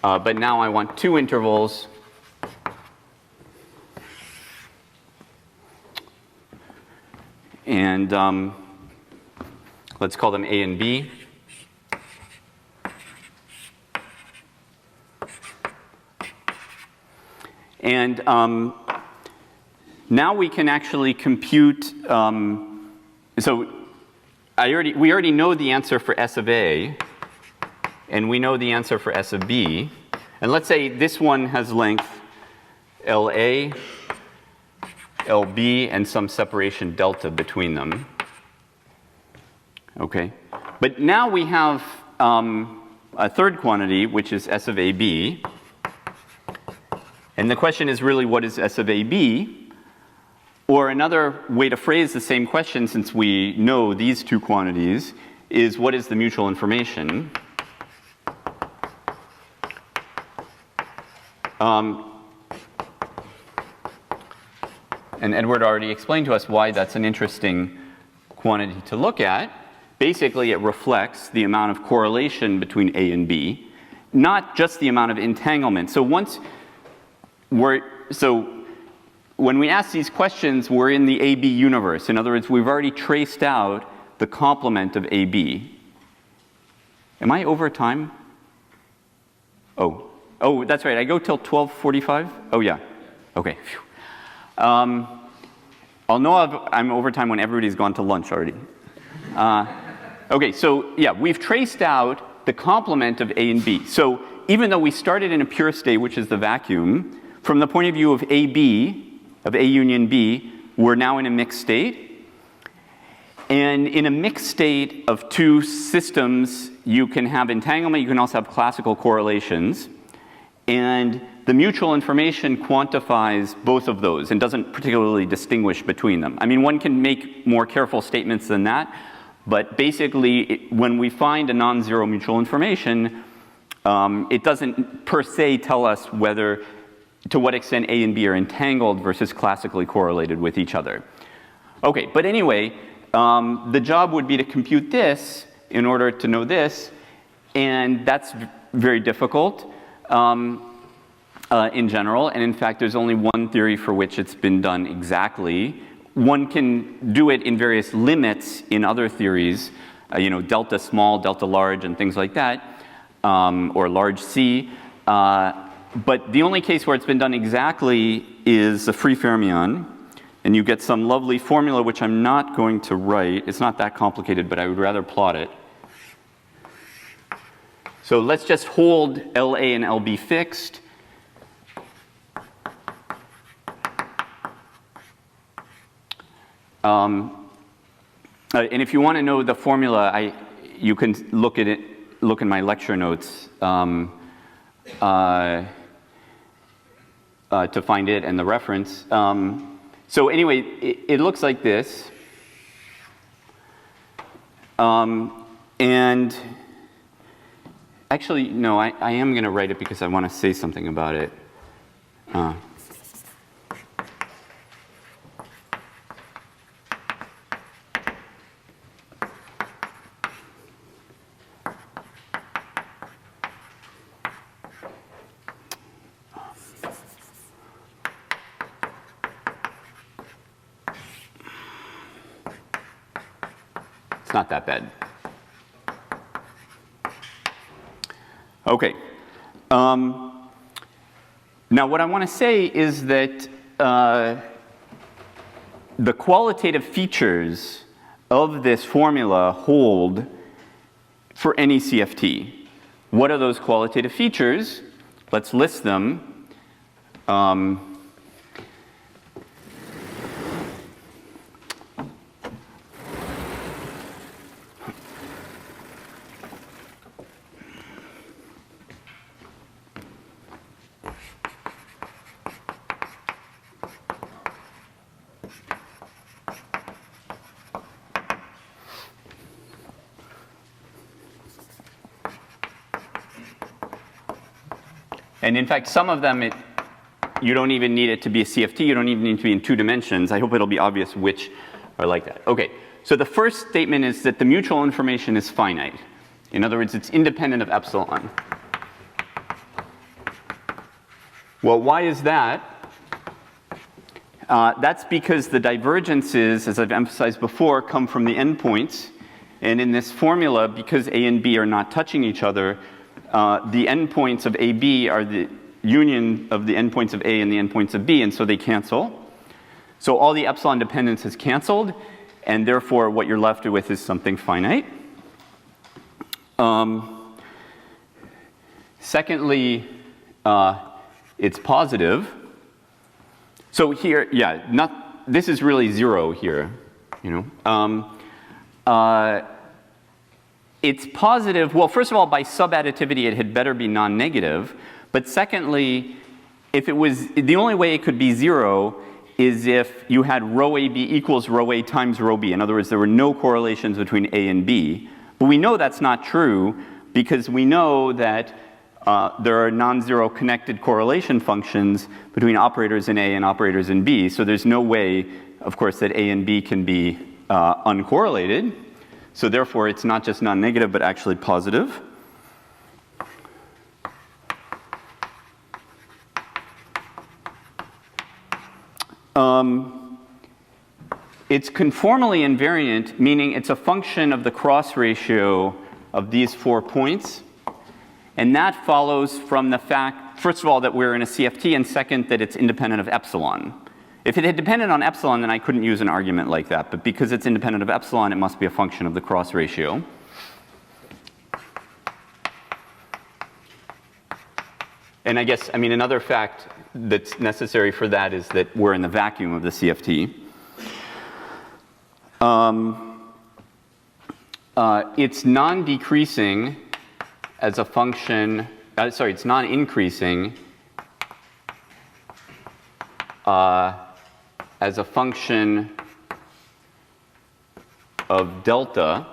But now I want 2 intervals. And let's call them A and B. And now we can actually compute, so we already know the answer for S of A, and we know the answer for S of B. And let's say this one has length LA, LB, and some separation delta between them. Okay, but now we have a third quantity, which is S of AB. And the question is really, what is S of AB? Or another way to phrase the same question, since we know these 2 quantities, is what is the mutual information? And Edward already explained to us why that's an interesting quantity to look at. Basically, it reflects the amount of correlation between A and B, not just the amount of entanglement. So when we ask these questions, we're in the AB universe. In other words, we've already traced out the complement of AB. Am I over time? Oh, that's right. I go till 12:45? Oh, yeah. Okay. I'll know I'm over time when everybody's gone to lunch already. Okay, so yeah, we've traced out the complement of A and B. So even though we started in a pure state, which is the vacuum, from the point of view of AB, of A union B, we're now in a mixed state. And in a mixed state of 2 systems, you can have entanglement, you can also have classical correlations. And the mutual information quantifies both of those and doesn't particularly distinguish between them. I mean, one can make more careful statements than that, but basically, when we find a non-zero mutual information, it doesn't per se tell us to what extent A and B are entangled versus classically correlated with each other. Okay, but anyway, the job would be to compute this in order to know this. And that's very difficult in general. And in fact, there's only one theory for which it's been done exactly. One can do it in various limits in other theories, you know, delta small, delta large, and things like that, or large C. But the only case where it's been done exactly is the free fermion. And you get some lovely formula, which I'm not going to write. It's not that complicated, but I would rather plot it. So let's just hold LA and LB fixed. And if you want to know the formula, you can look at it. Look in my lecture notes to find it and the reference. So anyway, it looks like this. And actually, no, I am going to write it because I want to say something about it. Not that bad. Okay. Now what I want to say is that the qualitative features of this formula hold for any CFT. What are those qualitative features? Let's list them. And in fact, some of them, you don't even need it to be a CFT. You don't even need to be in 2 dimensions. I hope it'll be obvious which are like that. Okay, so the first statement is that the mutual information is finite. In other words, it's independent of epsilon. Well, why is that? That's because the divergences, as I've emphasized before, come from the endpoints. And in this formula, because A and B are not touching each other, the endpoints of AB are the union of the endpoints of A and the endpoints of B, and so they cancel. So all the epsilon dependence is canceled, and therefore what you're left with is something finite. Secondly, it's positive. So here, yeah, this is really 0 here, you know. It's positive, well, first of all, by subadditivity, it had better be non-negative. But secondly, if it was, the only way it could be 0 is if you had rho AB equals rho A times rho B. In other words, there were no correlations between A and B. But we know that's not true because we know that there are non-zero connected correlation functions between operators in A and operators in B. So there's no way, of course, that A and B can be uncorrelated. So therefore, it's not just non-negative, but actually positive. It's conformally invariant, meaning it's a function of the cross ratio of these 4 points. And that follows from the fact, first of all, that we're in a CFT, and second, that it's independent of epsilon. If it had depended on epsilon, then I couldn't use an argument like that. But because it's independent of epsilon, it must be a function of the cross ratio. And I guess, I mean, another fact that's necessary for that is that we're in the vacuum of the CFT. It's non-decreasing as a function, it's non-increasing as a function of delta.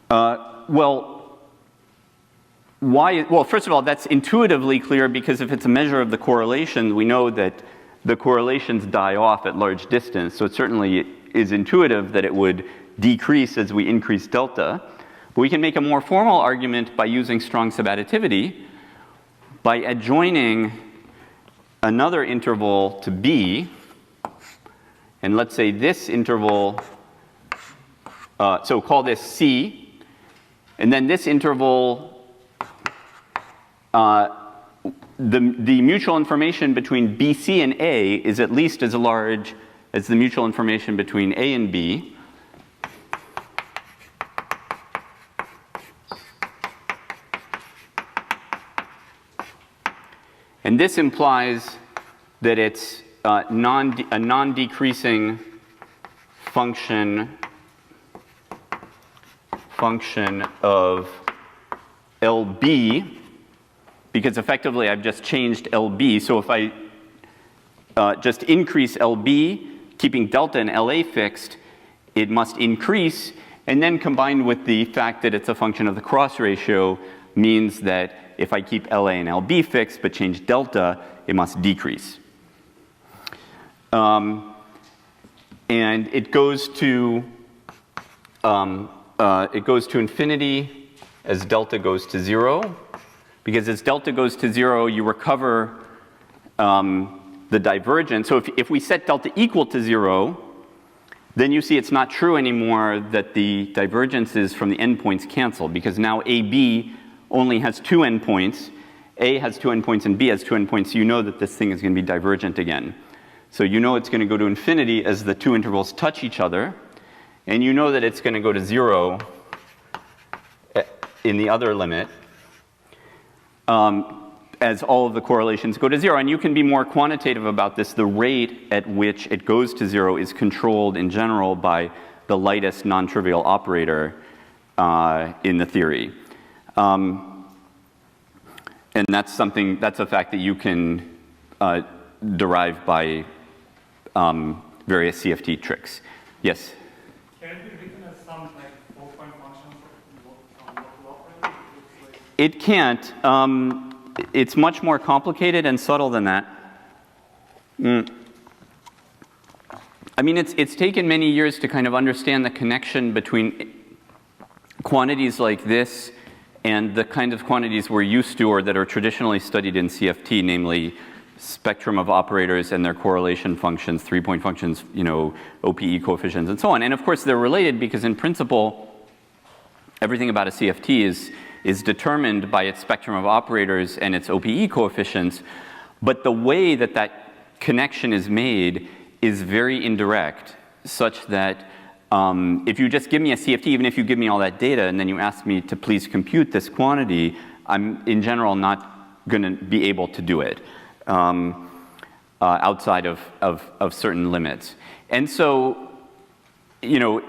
Well, why? Well, first of all, that's intuitively clear because if it's a measure of the correlation, we know that the correlations die off at large distance. So it certainly is intuitive that it would decrease as we increase delta. But we can make a more formal argument by using strong subadditivity by adjoining another interval to B, and let's say this interval, so call this C, and then this interval, the mutual information between BC and A is at least as large as the mutual information between A and B. And this implies that it's a non-decreasing function of LB, because effectively I've just changed LB. So if I just increase LB, keeping delta and LA fixed, it must increase, and then combined with the fact that it's a function of the cross ratio means that if I keep LA and LB fixed but change delta, it must decrease. And it goes to infinity as delta goes to 0, because as delta goes to 0, you recover the divergence. So if we set delta equal to 0, then you see it's not true anymore that the divergences from the endpoints cancel, because now AB only has 2 endpoints. A has 2 endpoints and B has 2 endpoints, so you know that this thing is going to be divergent again. So you know it's going to go to infinity as the 2 intervals touch each other, and you know that it's going to go to 0 in the other limit as all of the correlations go to 0. And you can be more quantitative about this. The rate at which it goes to 0 is controlled in general by the lightest non-trivial operator in the theory. And that's something, that's a fact that you can derive by various CFT tricks. Yes? Can it be written as some like 4-point functions on local operator? It can't. It's much more complicated and subtle than that. I mean, it's taken many years to kind of understand the connection between quantities like this and the kind of quantities we're used to or that are traditionally studied in CFT, namely spectrum of operators and their correlation functions, 3-point functions, you know, OPE coefficients, and so on. And of course, they're related because in principle, everything about a CFT is determined by its spectrum of operators and its OPE coefficients. But the way that that connection is made is very indirect, such that if you just give me a CFT, even if you give me all that data, and then you ask me to please compute this quantity, I'm in general not going to be able to do it outside of certain limits. And so, you know,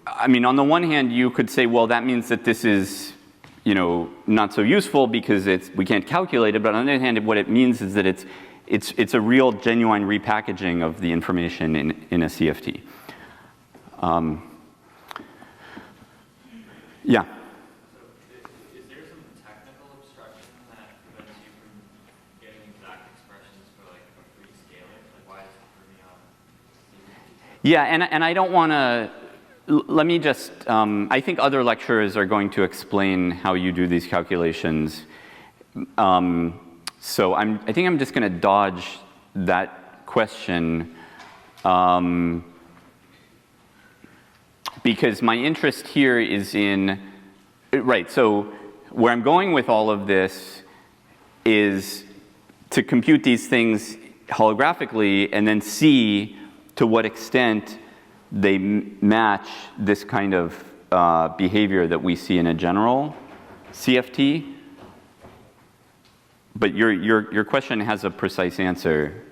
I mean, on the one hand, you could say, well, that means that this is, you know, not so useful because we can't calculate it. But on the other hand, what it means is that it's a real, genuine repackaging of the information in a CFT. Yeah. So is there some technical abstraction that prevents you from getting exact expressions for like a free scalar? Like why is Fermion? Yeah, and I don't want to. Let me just. I think other lecturers are going to explain how you do these calculations. So I think I'm just going to dodge that question. Because my interest here is in, right, so where I'm going with all of this is to compute these things holographically and then see to what extent they match this kind of behavior that we see in a general CFT. But your question has a precise answer,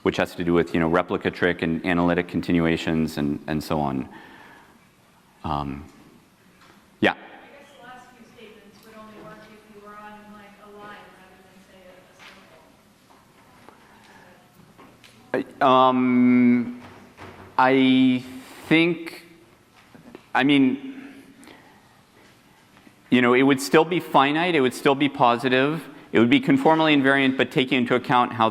which has to do with, you know, replica trick and analytic continuations and so on. Yeah. I guess the last few statements would only work if you were on like a line rather than say a symbol. I think, I mean, you know, it would still be finite, it would still be positive, it would be conformally invariant, but taking into account how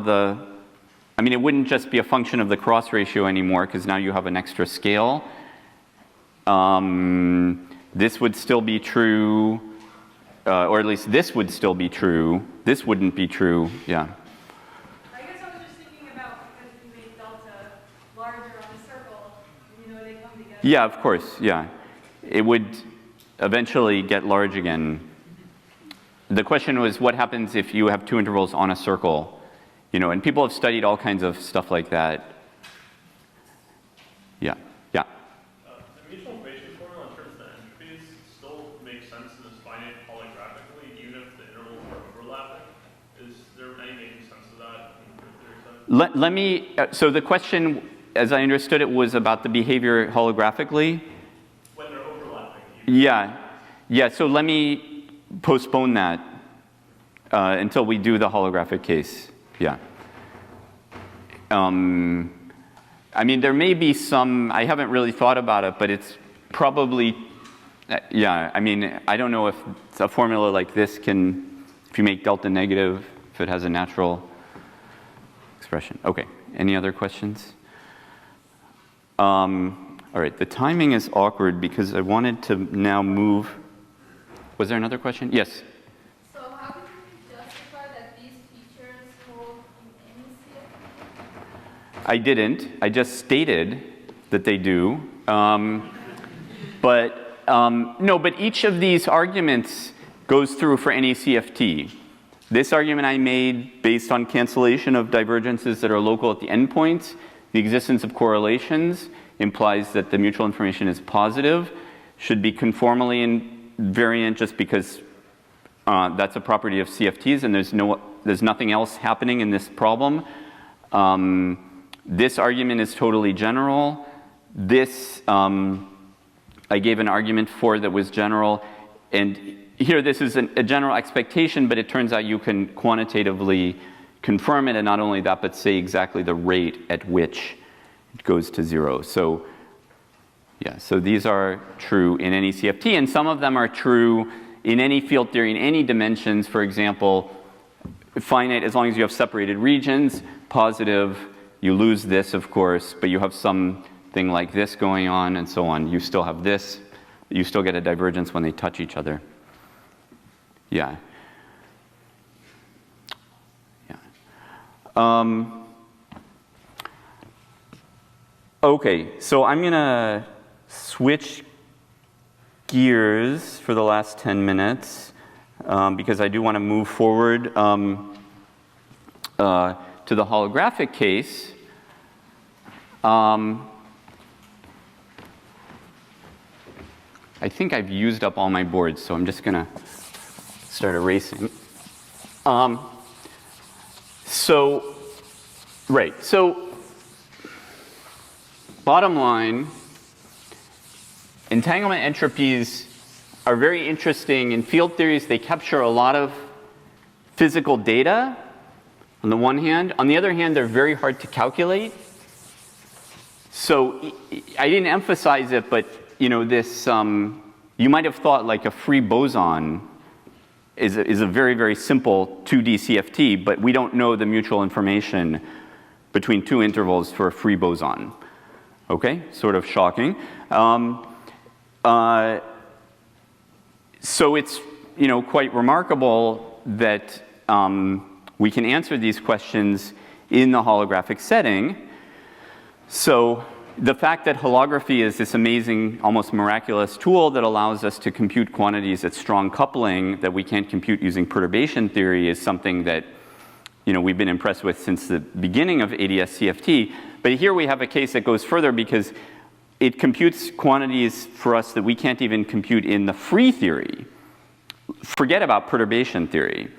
I mean, it wouldn't just be a function of the cross ratio anymore, because now you have an extra scale. this would still be true, or at least this would still be true. This wouldn't be true, yeah. I guess I was just thinking about because if you make delta larger on the circle, you know they come together. Yeah, of course, yeah. It would eventually get large again. The question was, what happens if you have two intervals on a circle? You know, and people have studied all kinds of stuff like that. Yeah, yeah. The mutual information formula in terms of the entropy still makes sense in this finite holographically, even if the intervals are overlapping. Is there any making sense of that in the theory side? Let me, so the question, as I understood it, was about the behavior holographically. When they're overlapping. Yeah, yeah, so let me postpone that until we do the holographic case, yeah. I mean, there may be some, I haven't really thought about it, but it's probably, yeah, I mean, I don't know if a formula like this can, if you make delta negative, if it has a natural expression. Okay, any other questions? All right, the timing is awkward because I wanted to now move. Was there another question? Yes. So how can you justify that these features hold in any CFT? I didn't. I just stated that they do. No, but each of these arguments goes through for any CFT. This argument I made based on cancellation of divergences that are local at the endpoints, the existence of correlations implies that the mutual information is positive, should be conformally invariant just because that's a property of CFTs and there's nothing else happening in this problem. This argument is totally general. This I gave an argument for that was general, and here this is a general expectation, but it turns out you can quantitatively confirm it, and not only that, but say exactly the rate at which it goes to 0. So yeah, so these are true in any CFT, and some of them are true in any field theory, in any dimensions. For example, finite, as long as you have separated regions, positive, you lose this, of course, but you have something like this going on, and so on. You still have this. You still get a divergence when they touch each other. Yeah. Yeah. Okay, so I'm going to switch gears for the last 10 minutes because I do want to move forward to the holographic case. I think I've used up all my boards, so I'm just going to start erasing. So bottom line, entanglement entropies are very interesting in field theories. They capture a lot of physical data on the one hand. On the other hand, they're very hard to calculate. So I didn't emphasize it, but you know, this, you might have thought like a free boson is a very, very simple 2D CFT, but we don't know the mutual information between two intervals for a free boson. Okay, sort of shocking. So it's, you know, quite remarkable that we can answer these questions in the holographic setting. So the fact that holography is this amazing, almost miraculous tool that allows us to compute quantities at strong coupling that we can't compute using perturbation theory is something that, you know, we've been impressed with since the beginning of ADS CFT. But here we have a case that goes further because it computes quantities for us that we can't even compute in the free theory. Forget about perturbation theory.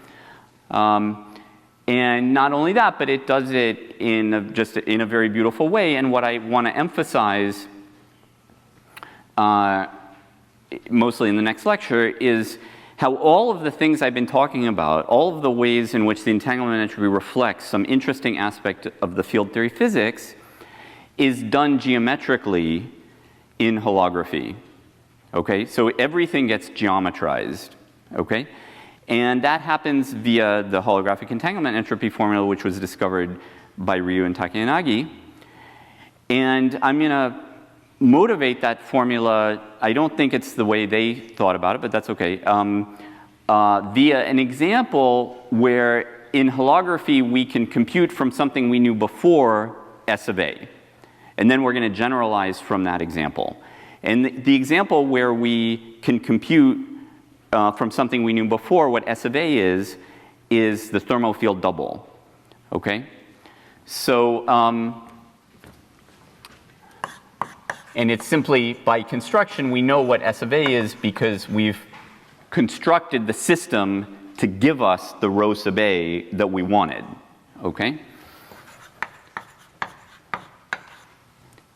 And not only that, but it does it in a very beautiful way. And what I want to emphasize, mostly in the next lecture, is how all of the things I've been talking about, all of the ways in which the entanglement entropy reflects some interesting aspect of the field theory physics, is done geometrically in holography. Okay, so everything gets geometrized. Okay. And that happens via the holographic entanglement entropy formula, which was discovered by Ryu and Takeyanagi. And I'm going to motivate that formula, I don't think it's the way they thought about it, but that's okay, via an example where in holography we can compute from something we knew before S of A. And then we're going to generalize from that example. And the example where we can compute from something we knew before what S of A is the thermal field double. Okay? So, and it's simply by construction we know what S of A is because we've constructed the system to give us the rho sub A that we wanted. Okay?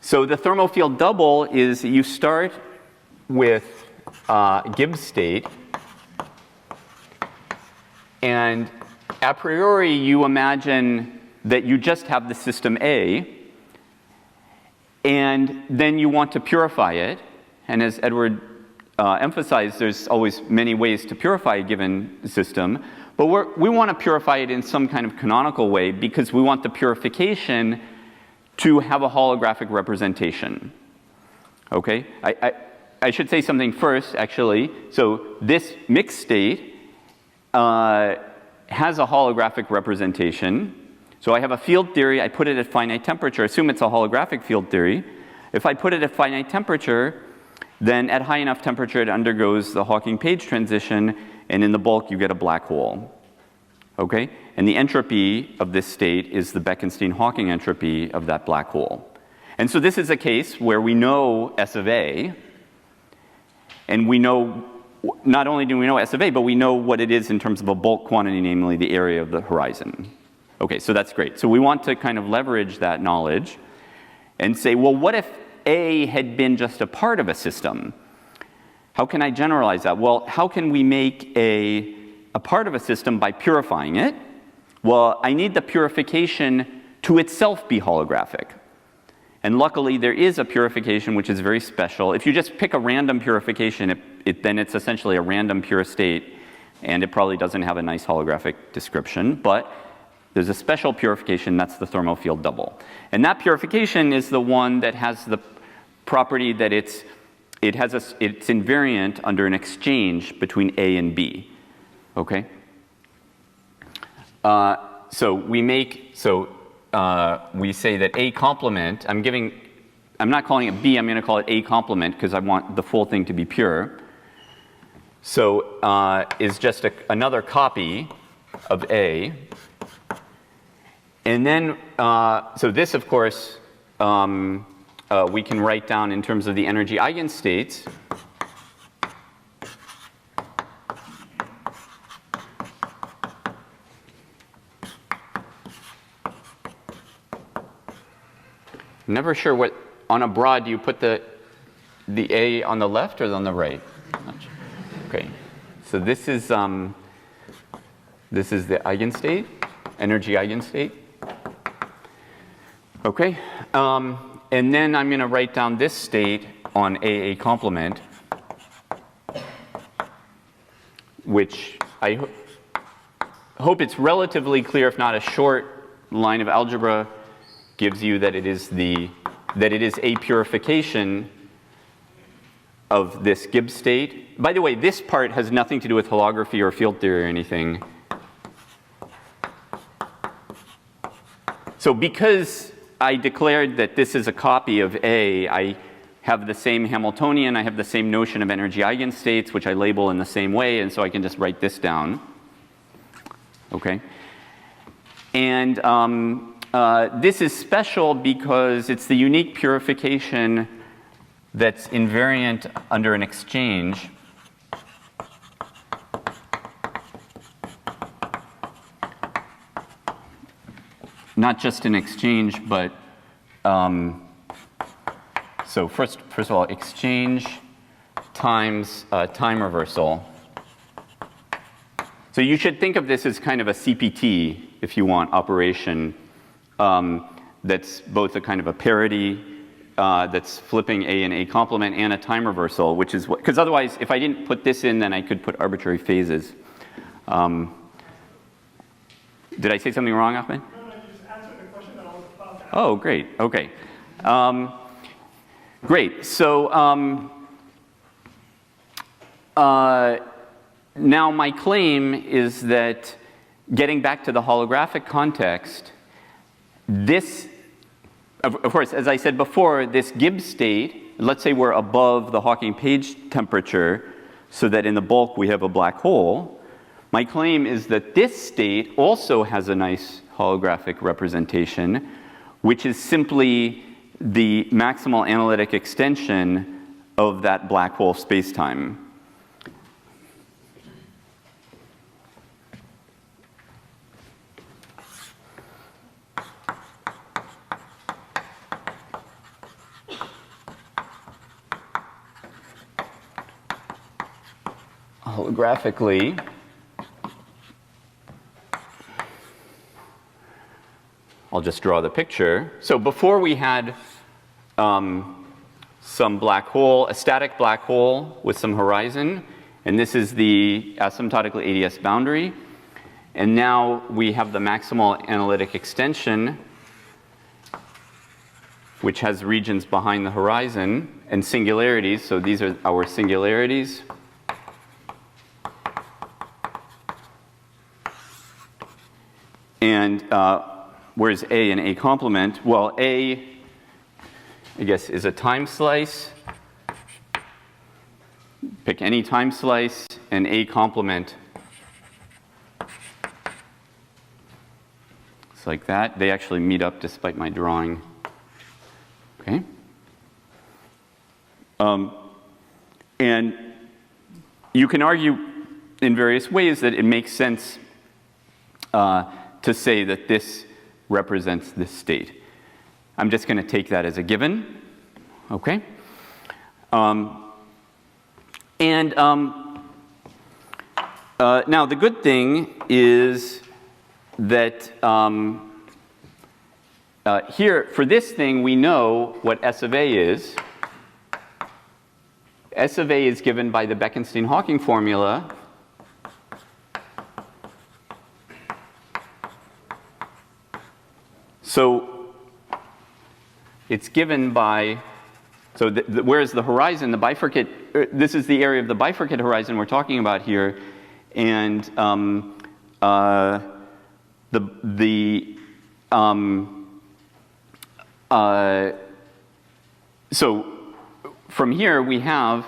So the thermal field double is you start with Gibbs state, and a priori you imagine that you just have the system A, and then you want to purify it. And as Edward emphasized, there's always many ways to purify a given system, but we want to purify it in some kind of canonical way because we want the purification to have a holographic representation. Okay? I should say something first, actually. So this mixed state has a holographic representation. So I have a field theory, I put it at finite temperature, assume it's a holographic field theory. If I put it at finite temperature, then at high enough temperature it undergoes the Hawking-Page transition, and in the bulk you get a black hole. Okay? And the entropy of this state is the Bekenstein-Hawking entropy of that black hole. And so this is a case where we know S of A, and we know, not only do we know S of A, but we know what it is in terms of a bulk quantity, namely the area of the horizon. Okay, so that's great. So we want to kind of leverage that knowledge and say, well, what if A had been just a part of a system? How can I generalize that? Well, how can we make a part of a system by purifying it? Well, I need the purification to itself be holographic. And luckily, there is a purification which is very special. If you just pick a random purification, then it's essentially a random pure state, and it probably doesn't have a nice holographic description. But there's a special purification, that's the thermal field double. And that purification is the one that has the property that it's invariant under an exchange between A and B. Okay? So we say that A complement, I'm not calling it B, I'm going to call it A complement because I want the full thing to be pure. So is just another copy of A. And then, so this, of course, we can write down in terms of the energy eigenstates. I'm never sure what, on a broad, do you put the A on the left or on the right? Okay, so this is the eigenstate, energy eigenstate. Okay, and then I'm going to write down this state on AA complement, which I hope it's relatively clear, if not a short line of algebra gives you that it is a purification of this Gibbs state. By the way, this part has nothing to do with holography or field theory or anything. So because I declared that this is a copy of A, I have the same Hamiltonian, I have the same notion of energy eigenstates, which I label in the same way, and so I can just write this down. Okay? And this is special because it's the unique purification that's invariant under an exchange. Not just an exchange, but so first of all, exchange times time reversal. So you should think of this as kind of a CPT, if you want, operation that's both a kind of a parity that's flipping A and A complement and a time reversal, which is what, because otherwise, if I didn't put this in, then I could put arbitrary phases. Did I say something wrong, Ahmed? No, you just answered the question that I was about to ask. Oh, great. Okay. Great. So now my claim is that, getting back to the holographic context, this, of course, as I said before, this Gibbs state, let's say we're above the Hawking page temperature so that in the bulk we have a black hole. My claim is that this state also has a nice holographic representation, which is simply the maximal analytic extension of that black hole spacetime. Holographically, I'll just draw the picture. So before we had some black hole, a static black hole with some horizon, and this is the asymptotically ADS boundary. And now we have the maximal analytic extension, which has regions behind the horizon, and singularities. So these are our singularities. And where's A and A complement? Well, A, I guess, is a time slice. Pick any time slice, and A complement. It's like that. They actually meet up despite my drawing. Okay? And you can argue in various ways that it makes sense to say that this represents this state. I'm just going to take that as a given. Okay? Now, the good thing is that here, for this thing, we know what S of A is. S of A is given by the Bekenstein-Hawking formula. So it's given by, so whereas the horizon, the bifurcate, this is the area of the bifurcate horizon we're talking about here, and so from here we have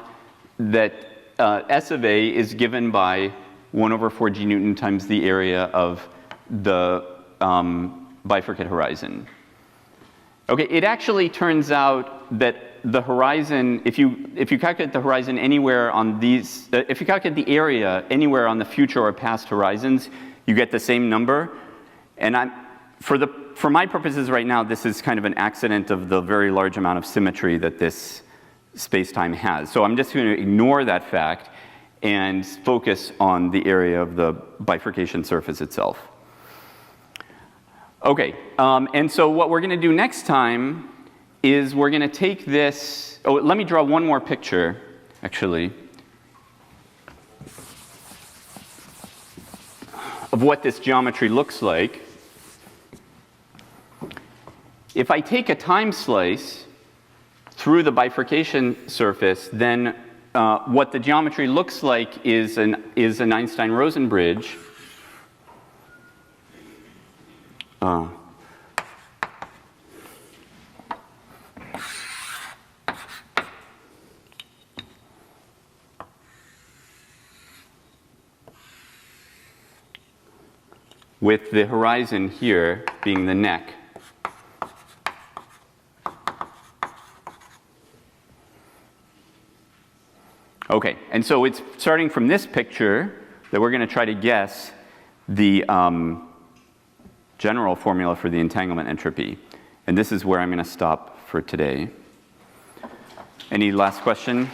that S of A is given by 1/4 g Newton times the area of the bifurcate horizon. Okay, it actually turns out that the horizon, if you calculate the horizon anywhere on these, if you calculate the area anywhere on the future or past horizons, you get the same number. And for my purposes right now, this is kind of an accident of the very large amount of symmetry that this spacetime has. So I'm just going to ignore that fact and focus on the area of the bifurcation surface itself. Okay, and so what we're going to do next time is we're going to take this, oh, let me draw one more picture, actually, of what this geometry looks like. If I take a time slice through the bifurcation surface, then what the geometry looks like is an Einstein-Rosen bridge. With the horizon here being the neck. Okay, and so it's starting from this picture that we're going to try to guess the general formula for the entanglement entropy. And this is where I'm going to stop for today. Any last question?